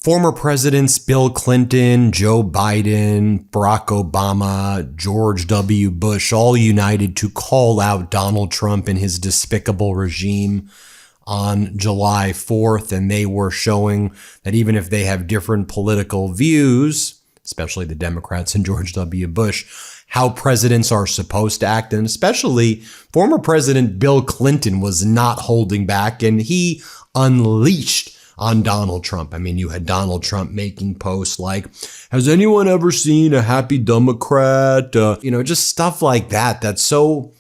Former presidents Bill Clinton, Joe Biden, Barack Obama, George W. Bush all united to call out Donald Trump and his despicable regime on July 4th. And they were showing that even if they have different political views, especially the Democrats and George W. Bush, how presidents are supposed to act. And especially former President Bill Clinton was not holding back, and he unleashed on Donald Trump. I mean, you had Donald Trump making posts like, has anyone ever seen a happy Democrat? Just stuff like that. That's so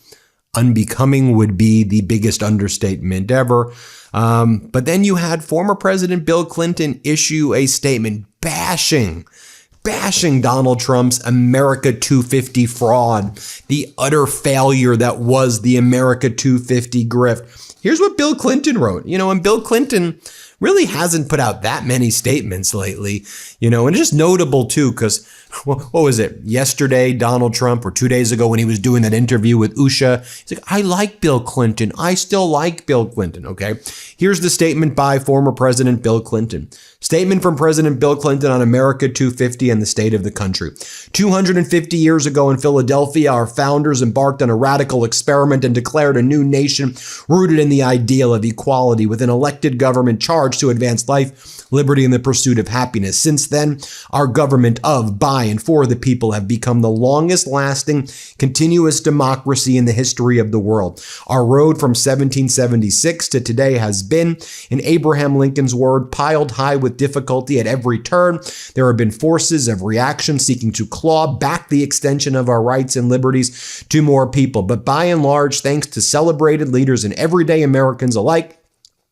unbecoming, would be the biggest understatement ever. But then you had former President Bill Clinton issue a statement bashing Donald Trump's America 250 fraud, the utter failure that was the America 250 grift. Here's what Bill Clinton wrote. And Bill Clinton really hasn't put out that many statements lately, and it's just notable too, because what was it? Yesterday, Donald Trump, or 2 days ago when he was doing that interview with Usha, he's like, I like Bill Clinton. I still like Bill Clinton. Okay. Here's the statement by former President Bill Clinton. Statement from President Bill Clinton on America 250 and the state of the country. 250 years ago in Philadelphia, our founders embarked on a radical experiment and declared a new nation rooted in the ideal of equality with an elected government charged to advance life, liberty, and the pursuit of happiness. Since then, our government of, by, and for the people have become the longest lasting, continuous democracy in the history of the world. Our road from 1776 to today has been, in Abraham Lincoln's word, piled high with difficulty at every turn. There have been forces of reaction seeking to claw back the extension of our rights and liberties to more people. But by and large, thanks to celebrated leaders and everyday Americans alike,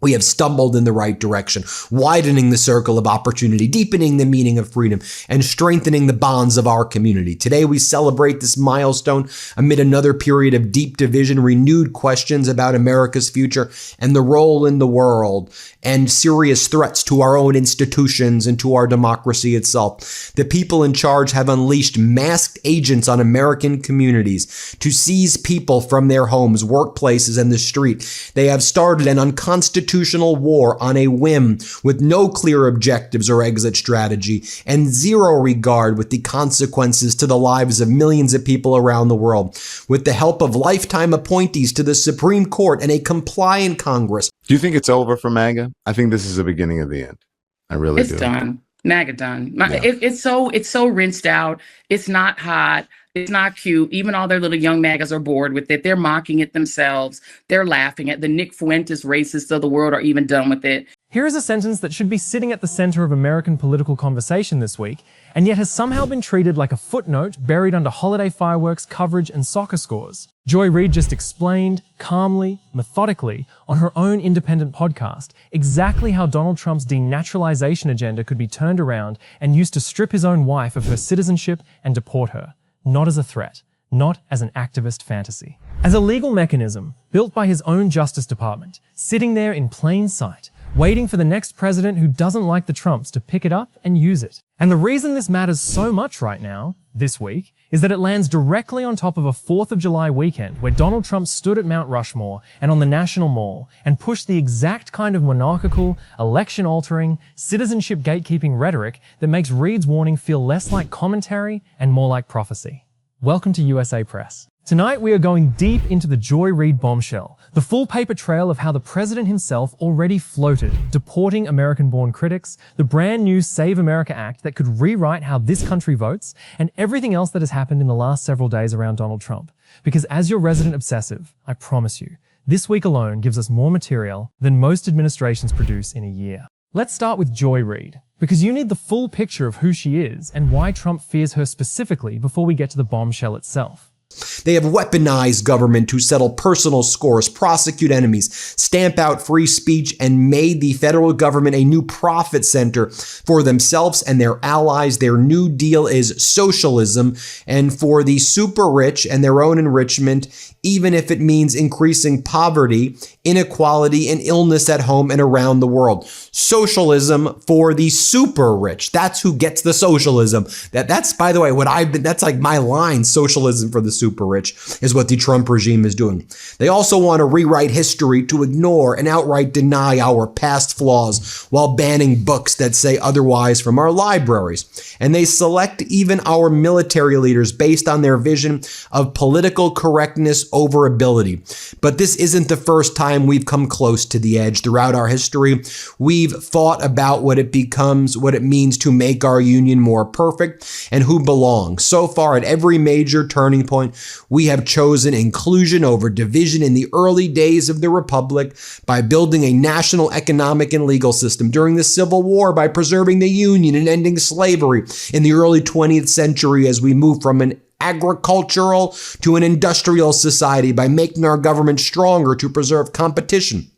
we have stumbled in the right direction, widening the circle of opportunity, deepening the meaning of freedom, and strengthening the bonds of our community. Today, we celebrate this milestone amid another period of deep division, renewed questions about America's future and the role in the world, and serious threats to our own institutions and to our democracy itself. The people in charge have unleashed masked agents on American communities to seize people from their homes, workplaces, and the street. They have started an unconstitutional war on a whim with no clear objectives or exit strategy and zero regard with the consequences to the lives of millions of people around the world. With the help of lifetime appointees to the Supreme Court and a compliant Congress. Do you think it's over for MAGA? I think this is the beginning of the end. I really do. It's done. MAGA done. Yeah. It's so rinsed out. It's not hot. It's not cute. Even all their little young MAGAs are bored with it. They're mocking it themselves. They're laughing at the Nick Fuentes racists of the world are even done with it. Here is a sentence that should be sitting at the center of American political conversation this week, and yet has somehow been treated like a footnote buried under holiday fireworks coverage and soccer scores. Joy Reid just explained, calmly, methodically, on her own independent podcast, exactly how Donald Trump's denaturalization agenda could be turned around and used to strip his own wife of her citizenship and deport her. Not as a threat, not as an activist fantasy. As a legal mechanism built by his own Justice Department, sitting there in plain sight, waiting for the next president who doesn't like the Trumps to pick it up and use it. And the reason this matters so much right now, this week, is that it lands directly on top of a 4th of July weekend where Donald Trump stood at Mount Rushmore and on the National Mall and pushed the exact kind of monarchical, election-altering, citizenship gatekeeping rhetoric that makes Reid's warning feel less like commentary and more like prophecy. Welcome to USA Press. Tonight we are going deep into the Joy Reid bombshell, the full paper trail of how the president himself already floated, deporting American-born critics, the brand new Save America Act that could rewrite how this country votes, and everything else that has happened in the last several days around Donald Trump. Because as your resident obsessive, I promise you, this week alone gives us more material than most administrations produce in a year. Let's start with Joy Reid, because you need the full picture of who she is and why Trump fears her specifically before we get to the bombshell itself. They have weaponized government to settle personal scores, prosecute enemies, stamp out free speech, and made the federal government a new profit center for themselves and their allies. Their New Deal is socialism, and for the super rich and their own enrichment, even if it means increasing poverty, inequality, and illness at home and around the world. Socialism for the super rich. That's who gets the socialism. That's, by the way, that's like my line, socialism for the super rich, is what the Trump regime is doing. They also want to rewrite history to ignore and outright deny our past flaws while banning books that say otherwise from our libraries. And they select even our military leaders based on their vision of political correctness over ability. But this isn't the first time we've come close to the edge. Throughout our history, we've thought about what it means to make our union more perfect and who belongs. So far, at every major turning point, we have chosen inclusion over division. In the early days of the Republic, by building a national economic and legal system. During the Civil War, by preserving the Union and ending slavery. In the early 20th century, as we move from an agricultural to an industrial society, by making our government stronger to preserve competition,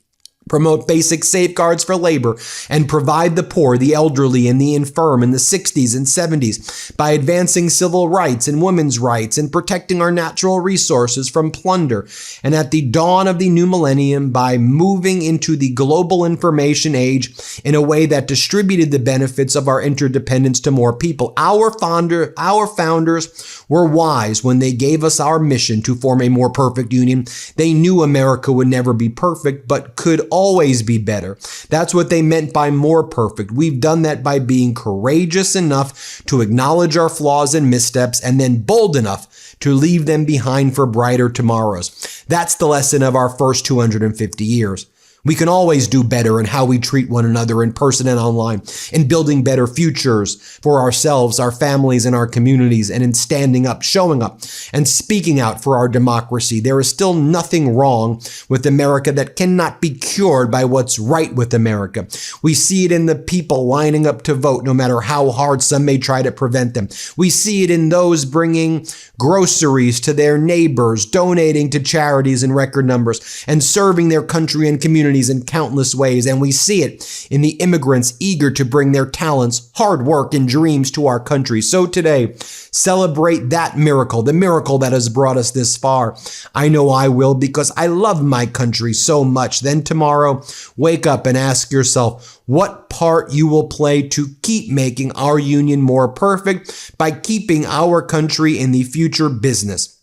promote basic safeguards for labor, and provide the poor, the elderly, and the infirm in the 60s and 70s, by advancing civil rights and women's rights and protecting our natural resources from plunder. And at the dawn of the new millennium, by moving into the global information age in a way that distributed the benefits of our interdependence to more people. Our founders were wise when they gave us our mission to form a more perfect union. They knew America would never be perfect, but could always be better. That's what they meant by more perfect. We've done that by being courageous enough to acknowledge our flaws and missteps, and then bold enough to leave them behind for brighter tomorrows. That's the lesson of our first 250 years. We can always do better in how we treat one another in person and online, in building better futures for ourselves, our families, and our communities, and in standing up, showing up, and speaking out for our democracy. There is still nothing wrong with America that cannot be cured by what's right with America. We see it in the people lining up to vote, no matter how hard some may try to prevent them. We see it in those bringing groceries to their neighbors, donating to charities in record numbers, and serving their country and community in countless ways. And we see it in the immigrants eager to bring their talents, hard work, and dreams to our country. So today, celebrate that miracle, the miracle that has brought us this far. I know I will, because I love my country so much. Then tomorrow, wake up and ask yourself what part you will play to keep making our union more perfect by keeping our country in the future business.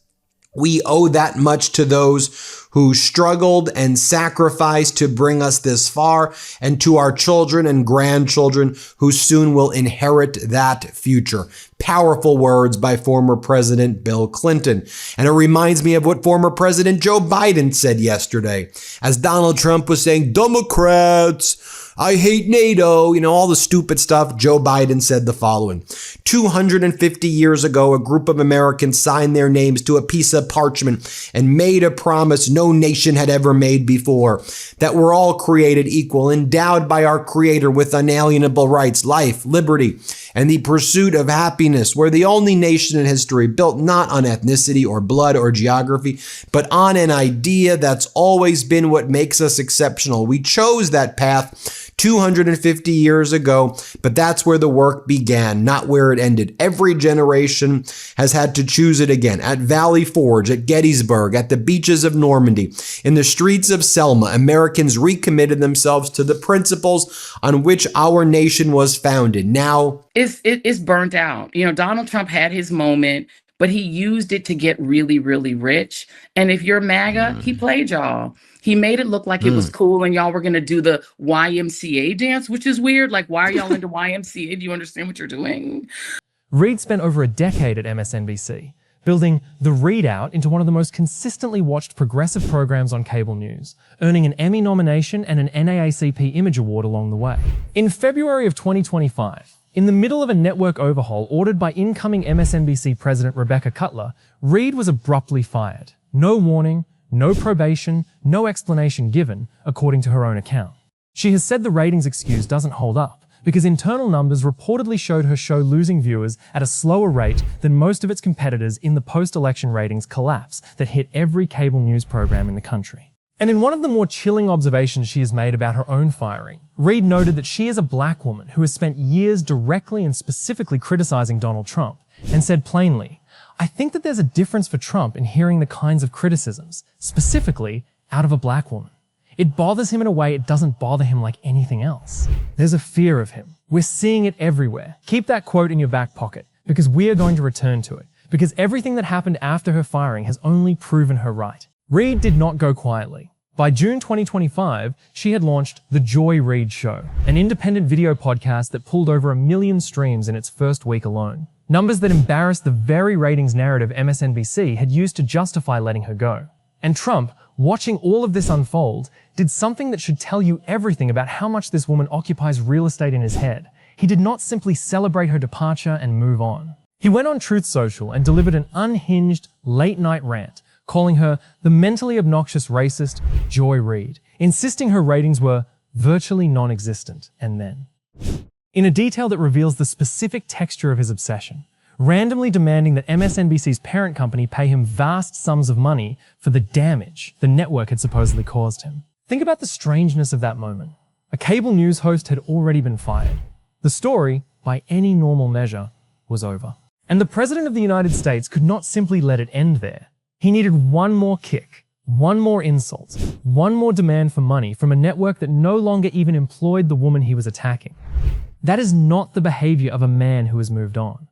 We owe that much to those who struggled and sacrificed to bring us this far, and to our children and grandchildren who soon will inherit that future. Powerful words by former President Bill Clinton. And it reminds me of what former President Joe Biden said yesterday, as Donald Trump was saying, "Democrats, I hate NATO," all the stupid stuff. Joe Biden said the following: 250 years ago, a group of Americans signed their names to a piece of parchment and made a promise no nation had ever made before, that we're all created equal, endowed by our Creator with unalienable rights, life, liberty, and the pursuit of happiness. We're the only nation in history built not on ethnicity or blood or geography, but on an idea that's always been what makes us exceptional. We chose that path 250 years ago, but that's where the work began, not where it ended. Every generation has had to choose it again. At Valley Forge, at Gettysburg, at the beaches of Normandy, in the streets of Selma, Americans recommitted themselves to the principles on which our nation was founded. Now, it's burnt out. Donald Trump had his moment, but he used it to get really, really rich. And if you're MAGA, he played y'all. He made it look like it was cool and y'all were going to do the YMCA dance, which is weird. Like, why are y'all into YMCA? Do you understand what you're doing? Reid spent over a decade at MSNBC, building The Reid Out into one of the most consistently watched progressive programs on cable news, earning an Emmy nomination and an NAACP Image Award along the way. In February of 2025, in the middle of a network overhaul ordered by incoming MSNBC President Rebecca Cutler, Reid was abruptly fired. No warning, no probation, no explanation given, according to her own account. She has said the ratings excuse doesn't hold up, because internal numbers reportedly showed her show losing viewers at a slower rate than most of its competitors in the post-election ratings collapse that hit every cable news program in the country. And in one of the more chilling observations she has made about her own firing, Reid noted that she is a black woman who has spent years directly and specifically criticizing Donald Trump, and said plainly, "I think that there's a difference for Trump in hearing the kinds of criticisms, specifically out of a black woman. It bothers him in a way it doesn't bother him like anything else. There's a fear of him. We're seeing it everywhere." Keep that quote in your back pocket, because we are going to return to it, because everything that happened after her firing has only proven her right. Reid did not go quietly. By June 2025, she had launched The Joy Reid Show, an independent video podcast that pulled over 1 million streams in its first week alone. Numbers that embarrassed the very ratings narrative MSNBC had used to justify letting her go. And Trump, watching all of this unfold, did something that should tell you everything about how much this woman occupies real estate in his head. He did not simply celebrate her departure and move on. He went on Truth Social and delivered an unhinged, late-night rant, calling her the mentally obnoxious racist Joy Reid, insisting her ratings were virtually non-existent, and then. In a detail that reveals the specific texture of his obsession, randomly demanding that MSNBC's parent company pay him vast sums of money for the damage the network had supposedly caused him. Think about the strangeness of that moment. A cable news host had already been fired. The story, by any normal measure, was over. And the President of the United States could not simply let it end there. He needed one more kick, one more insult, one more demand for money from a network that no longer even employed the woman he was attacking. That is not the behavior of a man who has moved on.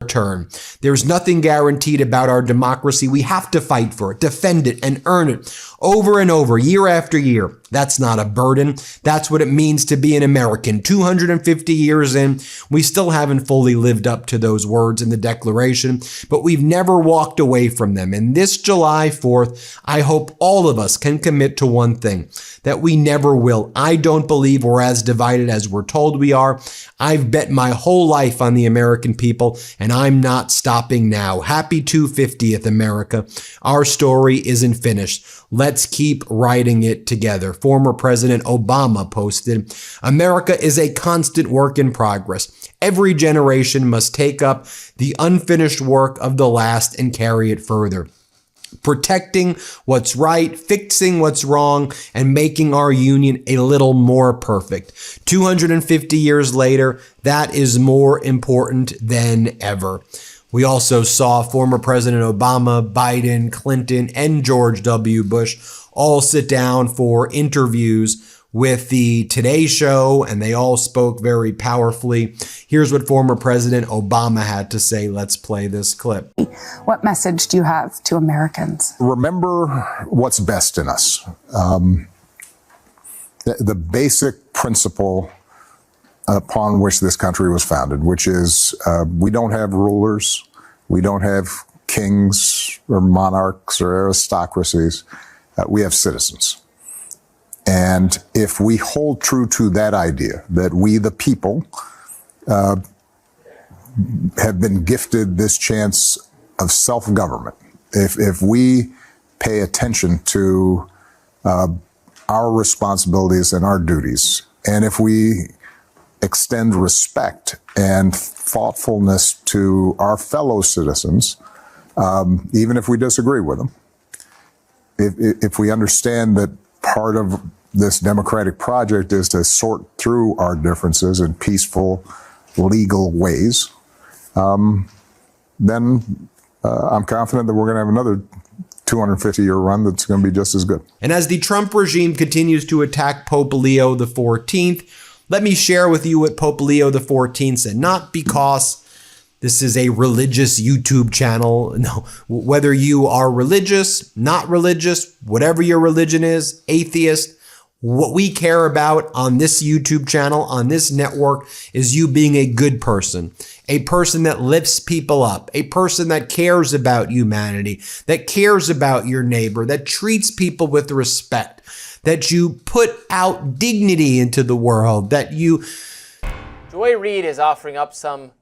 There's nothing guaranteed about our democracy. We have to fight for it, defend it, and earn it over and over, year after year. That's not a burden. That's what it means to be an American. 250 years in, we still haven't fully lived up to those words in the Declaration, but we've never walked away from them. And this July 4th, I hope all of us can commit to one thing, that we never will. I don't believe we're as divided as we're told we are. I've bet my whole life on the American people, and I'm not stopping now. Happy 250th, America. Our story isn't finished. Let's keep writing it together. Former President Obama posted, America is a constant work in progress. Every generation must take up the unfinished work of the last and carry it further. Protecting what's right, fixing what's wrong, and making our union a little more perfect. 250 years later, that is more important than ever. We also saw former President Obama, Biden, Clinton, and George W. Bush all sit down for interviews with the Today Show, and they all spoke very powerfully. Here's what former President Obama had to say. Let's play this clip. What message do you have to Americans? Remember what's best in us. The basic principle upon which this country was founded, which is we don't have rulers, we don't have kings or monarchs or aristocracies, we have citizens. And if we hold true to that idea, that we the people have been gifted this chance of self-government, if we pay attention to our responsibilities and our duties, and if we extend respect and thoughtfulness to our fellow citizens, even if we disagree with them, if we understand that part of this democratic project is to sort through our differences in peaceful, legal ways, then I'm confident that we're going to have another 250-year run that's going to be just as good. And as the Trump regime continues to attack Pope Leo XIV, let me share with you what Pope Leo XIV said, not because this is a religious YouTube channel. No, whether you are religious, not religious, whatever your religion is, atheist, what we care about on this YouTube channel, on this network, is you being a good person, a person that lifts people up, a person that cares about humanity, that cares about your neighbor, that treats people with respect, that you put out dignity into the world, that you... Joy Reid is offering up some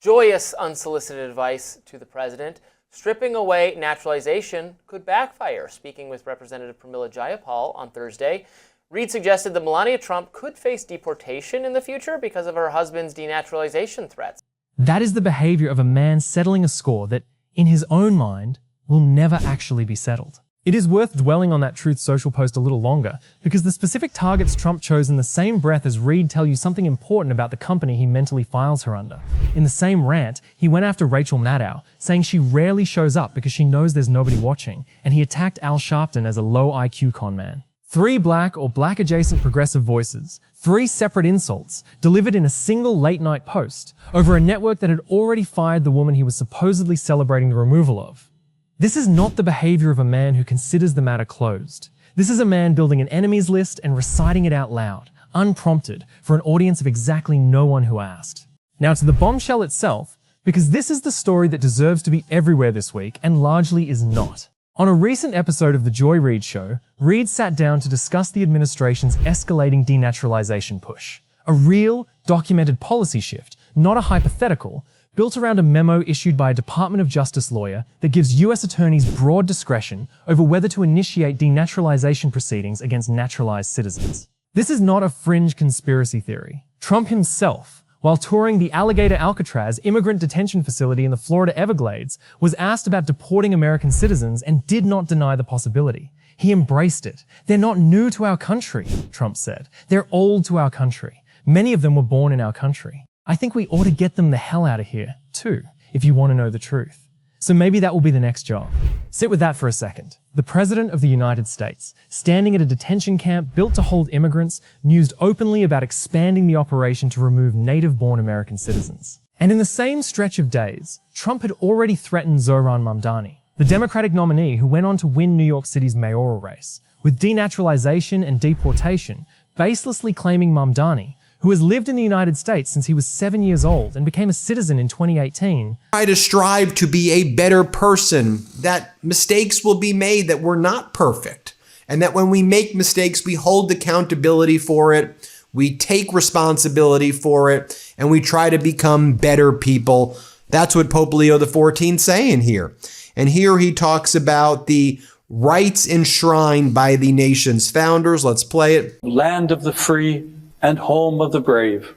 joyous unsolicited advice to the president. Stripping away naturalization could backfire. Speaking with Representative Pramila Jayapal on Thursday, Reid suggested that Melania Trump could face deportation in the future because of her husband's denaturalization threats. That is the behavior of a man settling a score that, in his own mind, will never actually be settled. It is worth dwelling on that Truth Social post a little longer, because the specific targets Trump chose in the same breath as Reid tell you something important about the company he mentally files her under. In the same rant, he went after Rachel Maddow, saying she rarely shows up because she knows there's nobody watching, and he attacked Al Sharpton as a low IQ con man. 3 black or black-adjacent progressive voices, 3 separate insults, delivered in a single late-night post over a network that had already fired the woman he was supposedly celebrating the removal of. This is not the behavior of a man who considers the matter closed. This is a man building an enemies list and reciting it out loud, unprompted, for an audience of exactly no one who asked. Now to the bombshell itself, because this is the story that deserves to be everywhere this week and largely is not. On a recent episode of The Joy Reid Show, Reid sat down to discuss the administration's escalating denaturalization push. A real, documented policy shift, not a hypothetical, built around a memo issued by a Department of Justice lawyer that gives US attorneys broad discretion over whether to initiate denaturalization proceedings against naturalized citizens. This is not a fringe conspiracy theory. Trump himself, while touring the Alligator Alcatraz immigrant detention facility in the Florida Everglades, was asked about deporting American citizens and did not deny the possibility. He embraced it. They're not new to our country, Trump said. They're old to our country. Many of them were born in our country. I think we ought to get them the hell out of here, too, if you want to know the truth. So maybe that will be the next job. Sit with that for a second. The President of the United States, standing at a detention camp built to hold immigrants, mused openly about expanding the operation to remove native-born American citizens. And in the same stretch of days, Trump had already threatened Zohran Mamdani, the Democratic nominee who went on to win New York City's mayoral race, with denaturalization and deportation, baselessly claiming Mamdani, who has lived in the United States since he was 7 years old and became a citizen in 2018. Try to strive to be a better person, that mistakes will be made, that we're not perfect, and that when we make mistakes, we hold accountability for it, we take responsibility for it, and we try to become better people. That's what Pope Leo XIV is saying here. And here he talks about the rights enshrined by the nation's founders. Let's play it. Land of the free and home of the brave.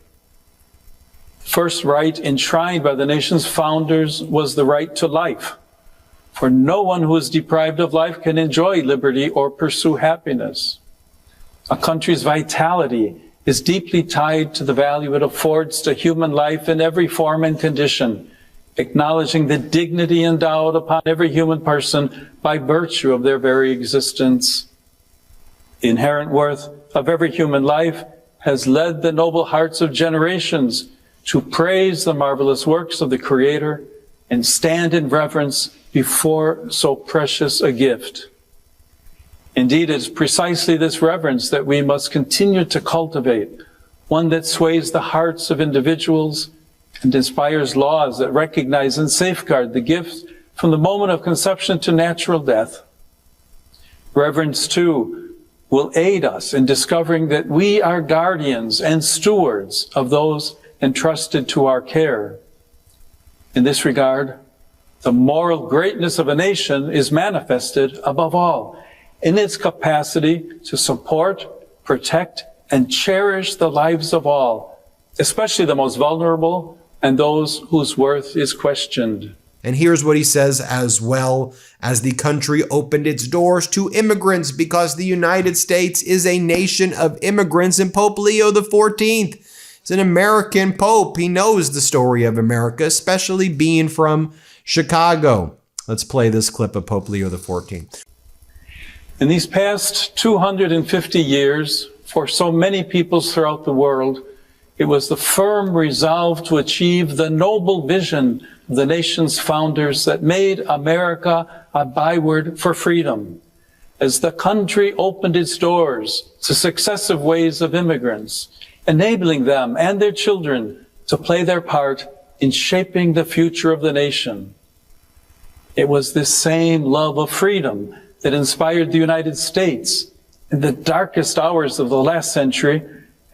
First right enshrined by the nation's founders was the right to life. For no one who is deprived of life can enjoy liberty or pursue happiness. A country's vitality is deeply tied to the value it affords to human life in every form and condition, acknowledging the dignity endowed upon every human person by virtue of their very existence. The inherent worth of every human life has led the noble hearts of generations to praise the marvelous works of the Creator and stand in reverence before so precious a gift. Indeed, it is precisely this reverence that we must continue to cultivate, one that sways the hearts of individuals and inspires laws that recognize and safeguard the gifts from the moment of conception to natural death. Reverence, too, will aid us in discovering that we are guardians and stewards of those entrusted to our care. In this regard, the moral greatness of a nation is manifested, above all, in its capacity to support, protect, and cherish the lives of all, especially the most vulnerable and those whose worth is questioned. And here's what he says as well: as the country opened its doors to immigrants, because the United States is a nation of immigrants, and Pope Leo XIV is an American pope. He knows the story of America, especially being from Chicago. Let's play this clip of Pope Leo XIV. In these past 250 years, for so many peoples throughout the world, it was the firm resolve to achieve the noble vision of the nation's founders that made America a byword for freedom. As the country opened its doors to successive waves of immigrants, enabling them and their children to play their part in shaping the future of the nation. It was this same love of freedom that inspired the United States in the darkest hours of the last century,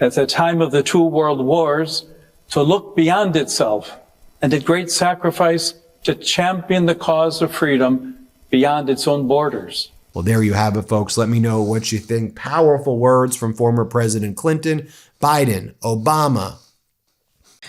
at the time of the 2 world wars, to look beyond itself and at great sacrifice to champion the cause of freedom beyond its own borders. Well, there you have it, folks. Let me know what you think. Powerful words from former President Clinton, Biden, Obama.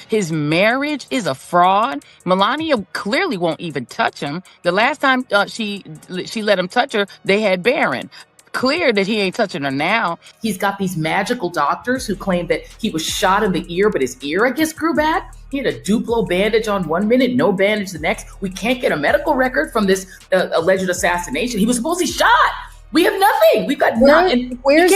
His marriage is a fraud. Melania clearly won't even touch him. The last time she let him touch her, they had Barron. Clear that he ain't touching her now. He's got these magical doctors who claim that he was shot in the ear, but his ear, I guess, grew back. He had a Duplo bandage on 1 minute, no bandage the next. We can't get a medical record from this alleged assassination. He was supposedly shot. We have nothing. We've got nothing. Where are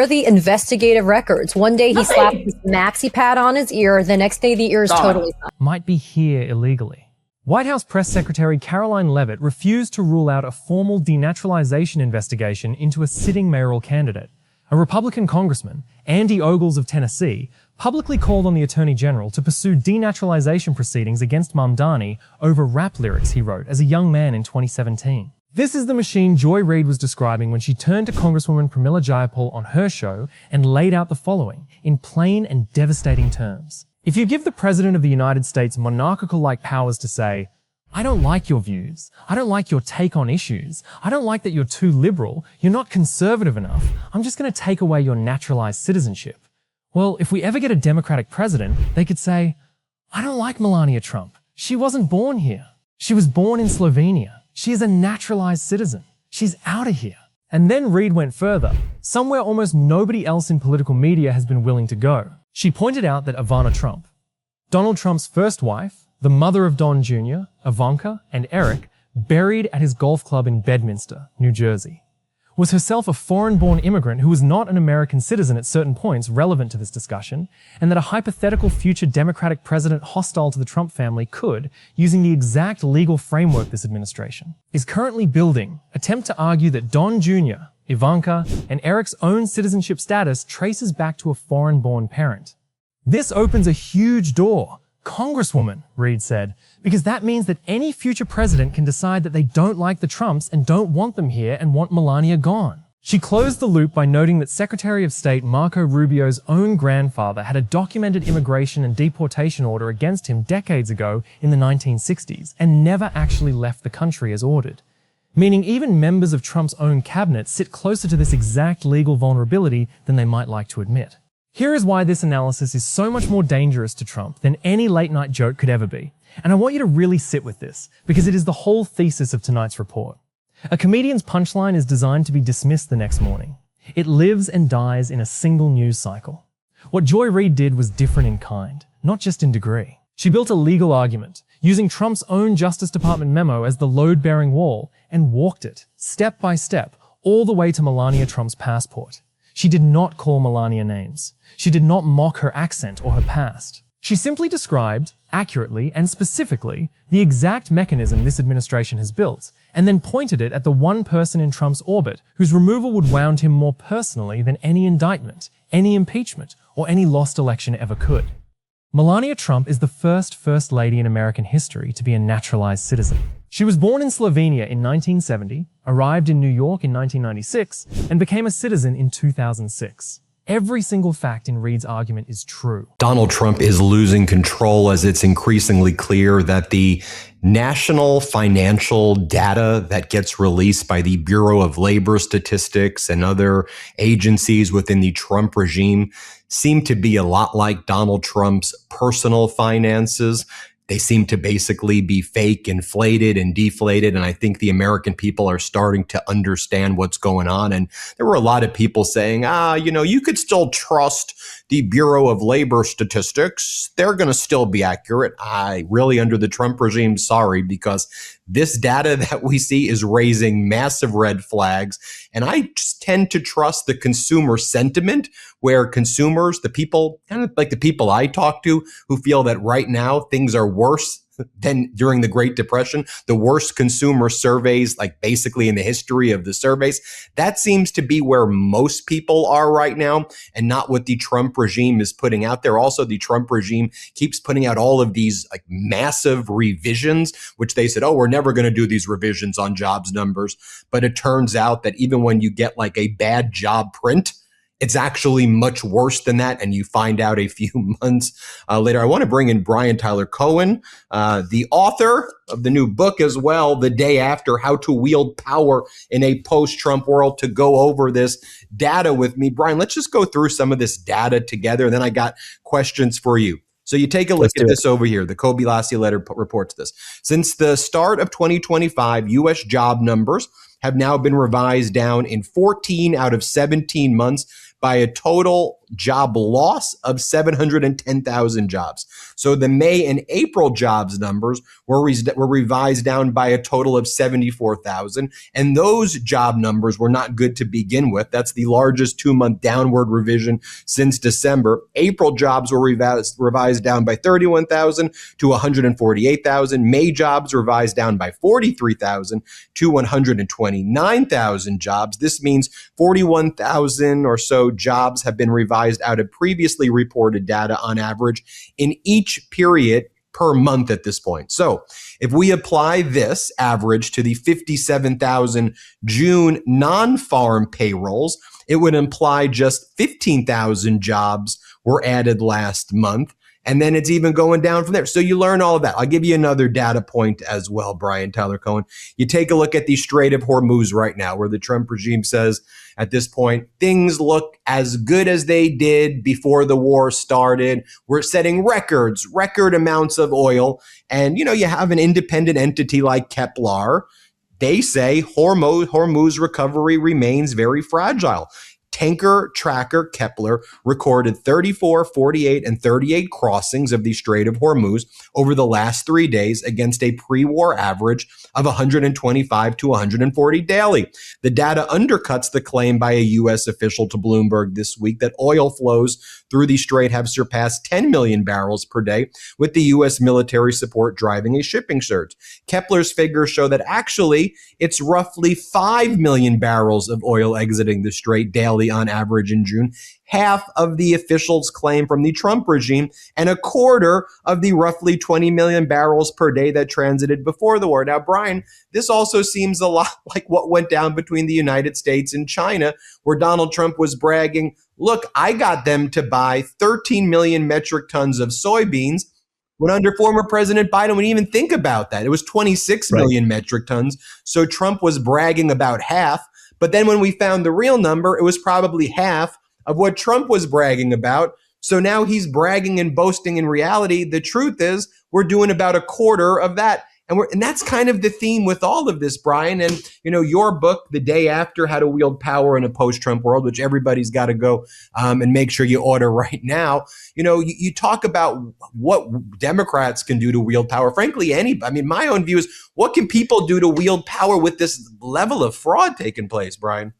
the investigative records? One day he slapped his maxi pad on his ear, the next day the ear is totally fine. Might be here illegally. White House Press Secretary Caroline Leavitt refused to rule out a formal denaturalization investigation into a sitting mayoral candidate. A Republican congressman, Andy Ogles of Tennessee, publicly called on the Attorney General to pursue denaturalization proceedings against Mamdani over rap lyrics he wrote as a young man in 2017. This is the machine Joy Reid was describing when she turned to Congresswoman Pramila Jayapal on her show and laid out the following in plain and devastating terms. If you give the President of the United States monarchical-like powers to say, I don't like your views, I don't like your take on issues, I don't like that you're too liberal, you're not conservative enough, I'm just going to take away your naturalized citizenship. Well, if we ever get a Democratic president, they could say, I don't like Melania Trump. She wasn't born here. She was born in Slovenia. She is a naturalized citizen. She's out of here. And then Reid went further, somewhere almost nobody else in political media has been willing to go. She pointed out that Ivana Trump, Donald Trump's first wife, the mother of Don Jr., Ivanka, and Eric, buried at his golf club in Bedminster, New Jersey, was herself a foreign-born immigrant who was not an American citizen at certain points relevant to this discussion, and that a hypothetical future Democratic president hostile to the Trump family could, using the exact legal framework this administration is currently building, attempt to argue that Don Jr., Ivanka, and Eric's own citizenship status traces back to a foreign-born parent. This opens a huge door, Congresswoman, Reid said, because that means that any future president can decide that they don't like the Trumps and don't want them here and want Melania gone. She closed the loop by noting that Secretary of State Marco Rubio's own grandfather had a documented immigration and deportation order against him decades ago in the 1960s and never actually left the country as ordered. Meaning even members of Trump's own cabinet sit closer to this exact legal vulnerability than they might like to admit. Here is why this analysis is so much more dangerous to Trump than any late-night joke could ever be. And I want you to really sit with this, because it is the whole thesis of tonight's report. A comedian's punchline is designed to be dismissed the next morning. It lives and dies in a single news cycle. What Joy Reid did was different in kind, not just in degree. She built a legal argument, using Trump's own Justice Department memo as the load-bearing wall, and walked it, step by step, all the way to Melania Trump's passport. She did not call Melania names. She did not mock her accent or her past. She simply described, accurately and specifically, the exact mechanism this administration has built, and then pointed it at the one person in Trump's orbit whose removal would wound him more personally than any indictment, any impeachment, or any lost election ever could. Melania Trump is the First Lady in American history to be a naturalized citizen. She was born in Slovenia in 1970, arrived in New York in 1996, and became a citizen in 2006. Every single fact in Reid's argument is true. Donald Trump is losing control as it's increasingly clear that the national financial data that gets released by the Bureau of Labor Statistics and other agencies within the Trump regime seem to be a lot like Donald Trump's personal finances. They seem to basically be fake, inflated, and deflated. And I think the American people are starting to understand what's going on. And there were a lot of people saying, you could still trust the Bureau of Labor Statistics. They're going to still be accurate. Under the Trump regime, sorry, because this data that we see is raising massive red flags. And I just tend to trust the consumer sentiment, where consumers, the people, kind of like the people I talk to, who feel that right now things are worse than during the Great Depression, the worst consumer surveys, like basically in the history of the surveys. That seems to be where most people are right now, and not what the Trump regime is putting out there. Also, the Trump regime keeps putting out all of these like massive revisions, which they said, we're never going to do these revisions on jobs numbers. But it turns out that even when you get like a bad job print, it's actually much worse than that, and you find out a few months later. I want to bring in Brian Tyler Cohen, the author of the new book as well, The Day After, How to Wield Power in a Post-Trump World, to go over this data with me. Brian, let's just go through some of this data together, and then I got questions for you. So you take a look at this over here. The Kobe Lassie letter reports this. Since the start of 2025, U.S. job numbers have now been revised down in 14 out of 17 months by a total job loss of 710,000 jobs. So the May and April jobs numbers were revised down by a total of 74,000. And those job numbers were not good to begin with. That's the largest 2-month downward revision since December. April jobs were revised down by 31,000 to 148,000. May jobs revised down by 43,000 to 129,000 jobs. This means 41,000 or so jobs have been revised out of previously reported data on average in each period per month at this point. So if we apply this average to the 57,000 June non-farm payrolls, it would imply just 15,000 jobs were added last month. And then it's even going down from there. So you learn all of that. I'll give you another data point as well, Brian Tyler Cohen. You take a look at the Strait of Hormuz right now, where the Trump regime says at this point, things look as good as they did before the war started. We're setting record amounts of oil. And, you have an independent entity like Kepler. They say Hormuz recovery remains very fragile. Tanker tracker Kepler recorded 34, 48, and 38 crossings of the Strait of Hormuz over the last 3 days against a pre-war average of 125 to 140 daily. The data undercuts the claim by a U.S. official to Bloomberg this week that oil flows through the strait have surpassed 10 million barrels per day, with the U.S. military support driving a shipping surge. Kepler's figures show that actually it's roughly 5 million barrels of oil exiting the strait daily on average in June, half of the officials' claim from the Trump regime, and a quarter of the roughly 20 million barrels per day that transited before the war. Now, Brian, this also seems a lot like what went down between the United States and China, where Donald Trump was bragging, look, I got them to buy 13 million metric tons of soybeans, when under former President Biden, we didn't even think about that. It was 26 million metric tons. So Trump was bragging about half. But then when we found the real number, it was probably half of what Trump was bragging about. So now he's bragging and boasting. In reality, the truth is we're doing about a quarter of that. And that's kind of the theme with all of this, Brian. And, your book, The Day After, How to Wield Power in a Post-Trump World, which everybody's got to go and make sure you order right now. You talk about what Democrats can do to wield power. Frankly, my own view is, what can people do to wield power with this level of fraud taking place, Brian?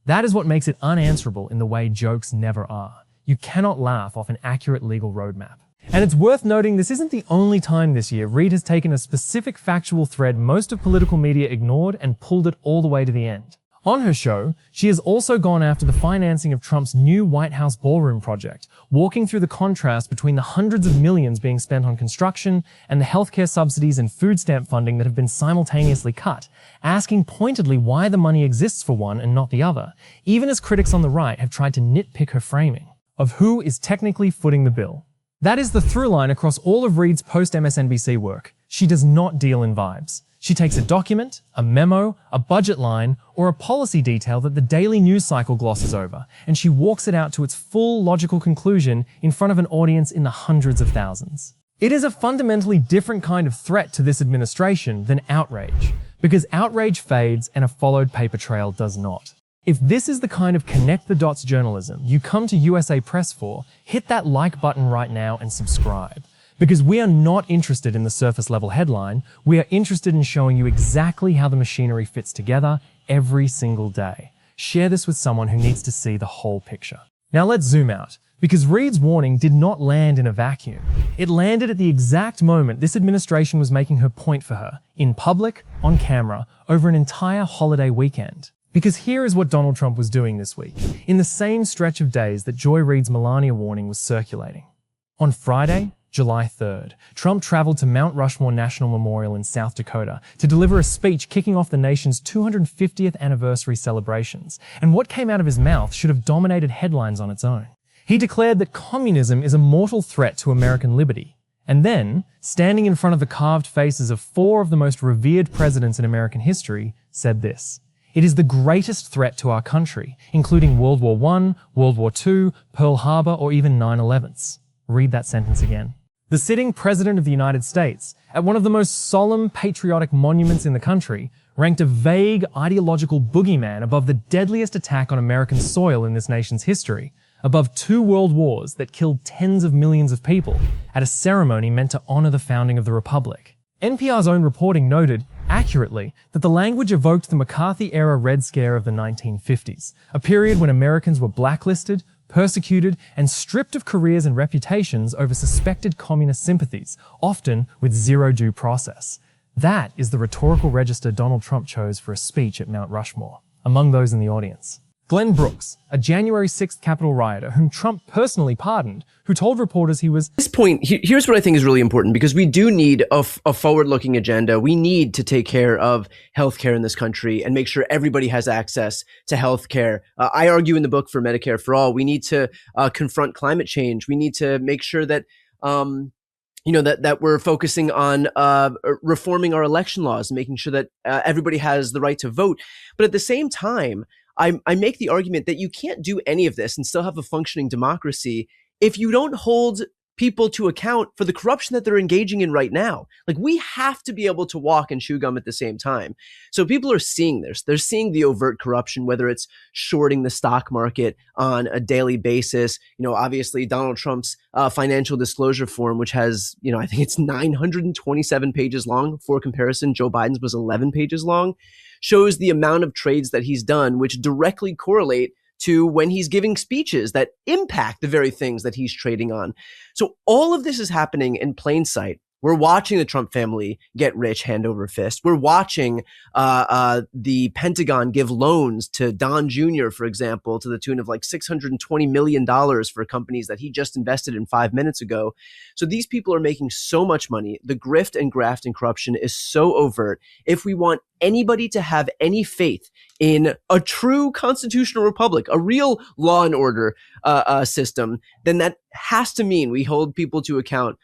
That is what makes it unanswerable in the way jokes never are. You cannot laugh off an accurate legal roadmap. And it's worth noting this isn't the only time this year Reid has taken a specific factual thread most of political media ignored and pulled it all the way to the end. On her show, she has also gone after the financing of Trump's new White House ballroom project, walking through the contrast between the hundreds of millions being spent on construction and the healthcare subsidies and food stamp funding that have been simultaneously cut, asking pointedly why the money exists for one and not the other, even as critics on the right have tried to nitpick her framing of who is technically footing the bill. That is the through line across all of Reid's post-MSNBC work. She does not deal in vibes. She takes a document, a memo, a budget line, or a policy detail that the daily news cycle glosses over, and she walks it out to its full logical conclusion in front of an audience in the hundreds of thousands. It is a fundamentally different kind of threat to this administration than outrage, because outrage fades and a followed paper trail does not. If this is the kind of connect-the-dots journalism you come to USA Press for, hit that like button right now and subscribe. Because we are not interested in the surface-level headline, we are interested in showing you exactly how the machinery fits together every single day. Share this with someone who needs to see the whole picture. Now let's zoom out, because Reid's warning did not land in a vacuum. It landed at the exact moment this administration was making her point for her, in public, on camera, over an entire holiday weekend. Because here is what Donald Trump was doing this week, in the same stretch of days that Joy Reid's Melania warning was circulating. On Friday, July 3rd, Trump traveled to Mount Rushmore National Memorial in South Dakota to deliver a speech kicking off the nation's 250th anniversary celebrations, and what came out of his mouth should have dominated headlines on its own. He declared that communism is a mortal threat to American liberty, and then, standing in front of the carved faces of 4 of the most revered presidents in American history, said this: "It is the greatest threat to our country, including World War I, World War II, Pearl Harbor, or even 9/11s. Read that sentence again. The sitting President of the United States, at one of the most solemn patriotic monuments in the country, ranked a vague ideological boogeyman above the deadliest attack on American soil in this nation's history, above 2 world wars that killed tens of millions of people at a ceremony meant to honor the founding of the Republic. NPR's own reporting noted, accurately, that the language evoked the McCarthy-era Red Scare of the 1950s, a period when Americans were blacklisted, persecuted, and stripped of careers and reputations over suspected communist sympathies, often with zero due process. That is the rhetorical register Donald Trump chose for a speech at Mount Rushmore. Among those in the audience, Glenn Brooks, a January 6th Capitol rioter whom Trump personally pardoned, who told reporters he was... At this point, here's what I think is really important, because we do need a forward-looking agenda. We need to take care of healthcare in this country and make sure everybody has access to healthcare. I argue in the book for Medicare for All, we need to confront climate change. We need to make sure that that we're focusing on reforming our election laws and making sure that everybody has the right to vote. But at the same time, I make the argument that you can't do any of this and still have a functioning democracy if you don't hold people to account for the corruption that they're engaging in right now. Like, we have to be able to walk and chew gum at the same time. So people are seeing this. They're seeing the overt corruption, whether it's shorting the stock market on a daily basis. Obviously Donald Trump's financial disclosure form, which has, I think it's 927 pages long. For comparison, Joe Biden's was 11 pages long. Shows the amount of trades that he's done, which directly correlate to when he's giving speeches that impact the very things that he's trading on. So all of this is happening in plain sight. We're watching the Trump family get rich hand over fist. We're watching the Pentagon give loans to Don Jr., for example, to the tune of like $620 million for companies that he just invested in 5 minutes ago. So these people are making so much money. The grift and graft and corruption is so overt. If we want anybody to have any faith in a true constitutional republic, a real law and order system, then that has to mean we hold people to account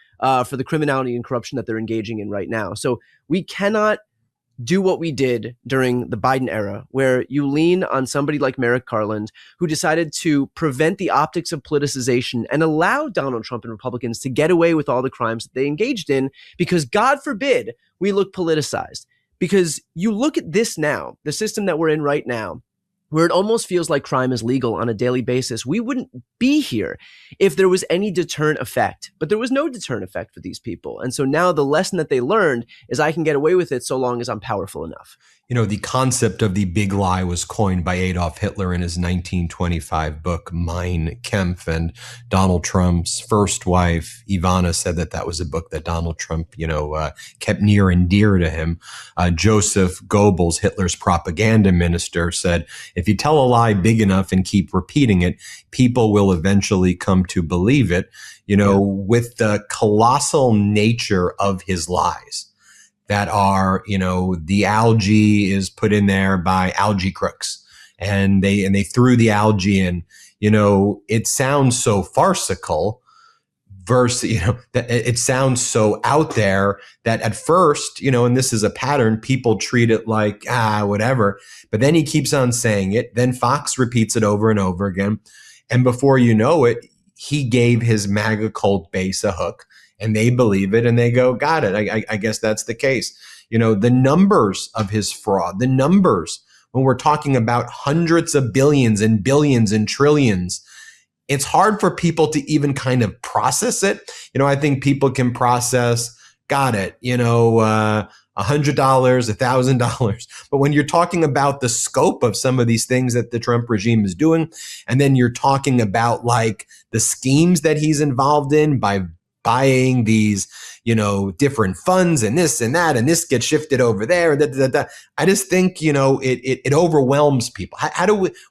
for the criminality and corruption that they're engaging in right now. So we cannot do what we did during the Biden era, where you lean on somebody like Merrick Garland, who decided to prevent the optics of politicization and allow Donald Trump and Republicans to get away with all the crimes that they engaged in, because God forbid we look politicized. Because you look at this now, the system that we're in right now, where it almost feels like crime is legal on a daily basis. We wouldn't be here if there was any deterrent effect, but there was no deterrent effect for these people. And so now the lesson that they learned is I can get away with it so long as I'm powerful enough. The concept of the big lie was coined by Adolf Hitler in his 1925 book, Mein Kampf. And Donald Trump's first wife, Ivana, said that was a book that Donald Trump, kept near and dear to him. Joseph Goebbels, Hitler's propaganda minister, said, if you tell a lie big enough and keep repeating it, people will eventually come to believe it, with the colossal nature of his lies. That are, the algae is put in there by algae crooks, and they threw the algae in. It sounds so farcical versus, it sounds so out there that at first, and this is a pattern, people treat it like, whatever. But then he keeps on saying it. Then Fox repeats it over and over again. And before you know it, he gave his MAGA cult base a hook. And they believe it and they go, got it. I guess that's the case. The numbers of his fraud, the numbers, when we're talking about hundreds of billions and billions and trillions, it's hard for people to even kind of process it. I think people can process, got it, $100, $1,000. But when you're talking about the scope of some of these things that the Trump regime is doing, and then you're talking about like the schemes that he's involved in by buying these, different funds and this and that, and this gets shifted over there. I just think, it overwhelms people.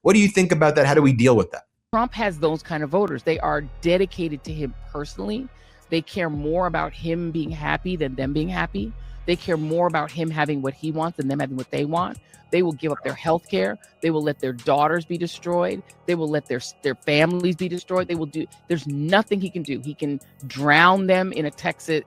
What do you think about that? How do we deal with that? Trump has those kind of voters. They are dedicated to him personally. They care more about him being happy than them being happy. They care more about him having what he wants than them having what they want. They will give up their health care. They will let their daughters be destroyed. They will let their families be destroyed. There's nothing he can do. He can drown them in Texas.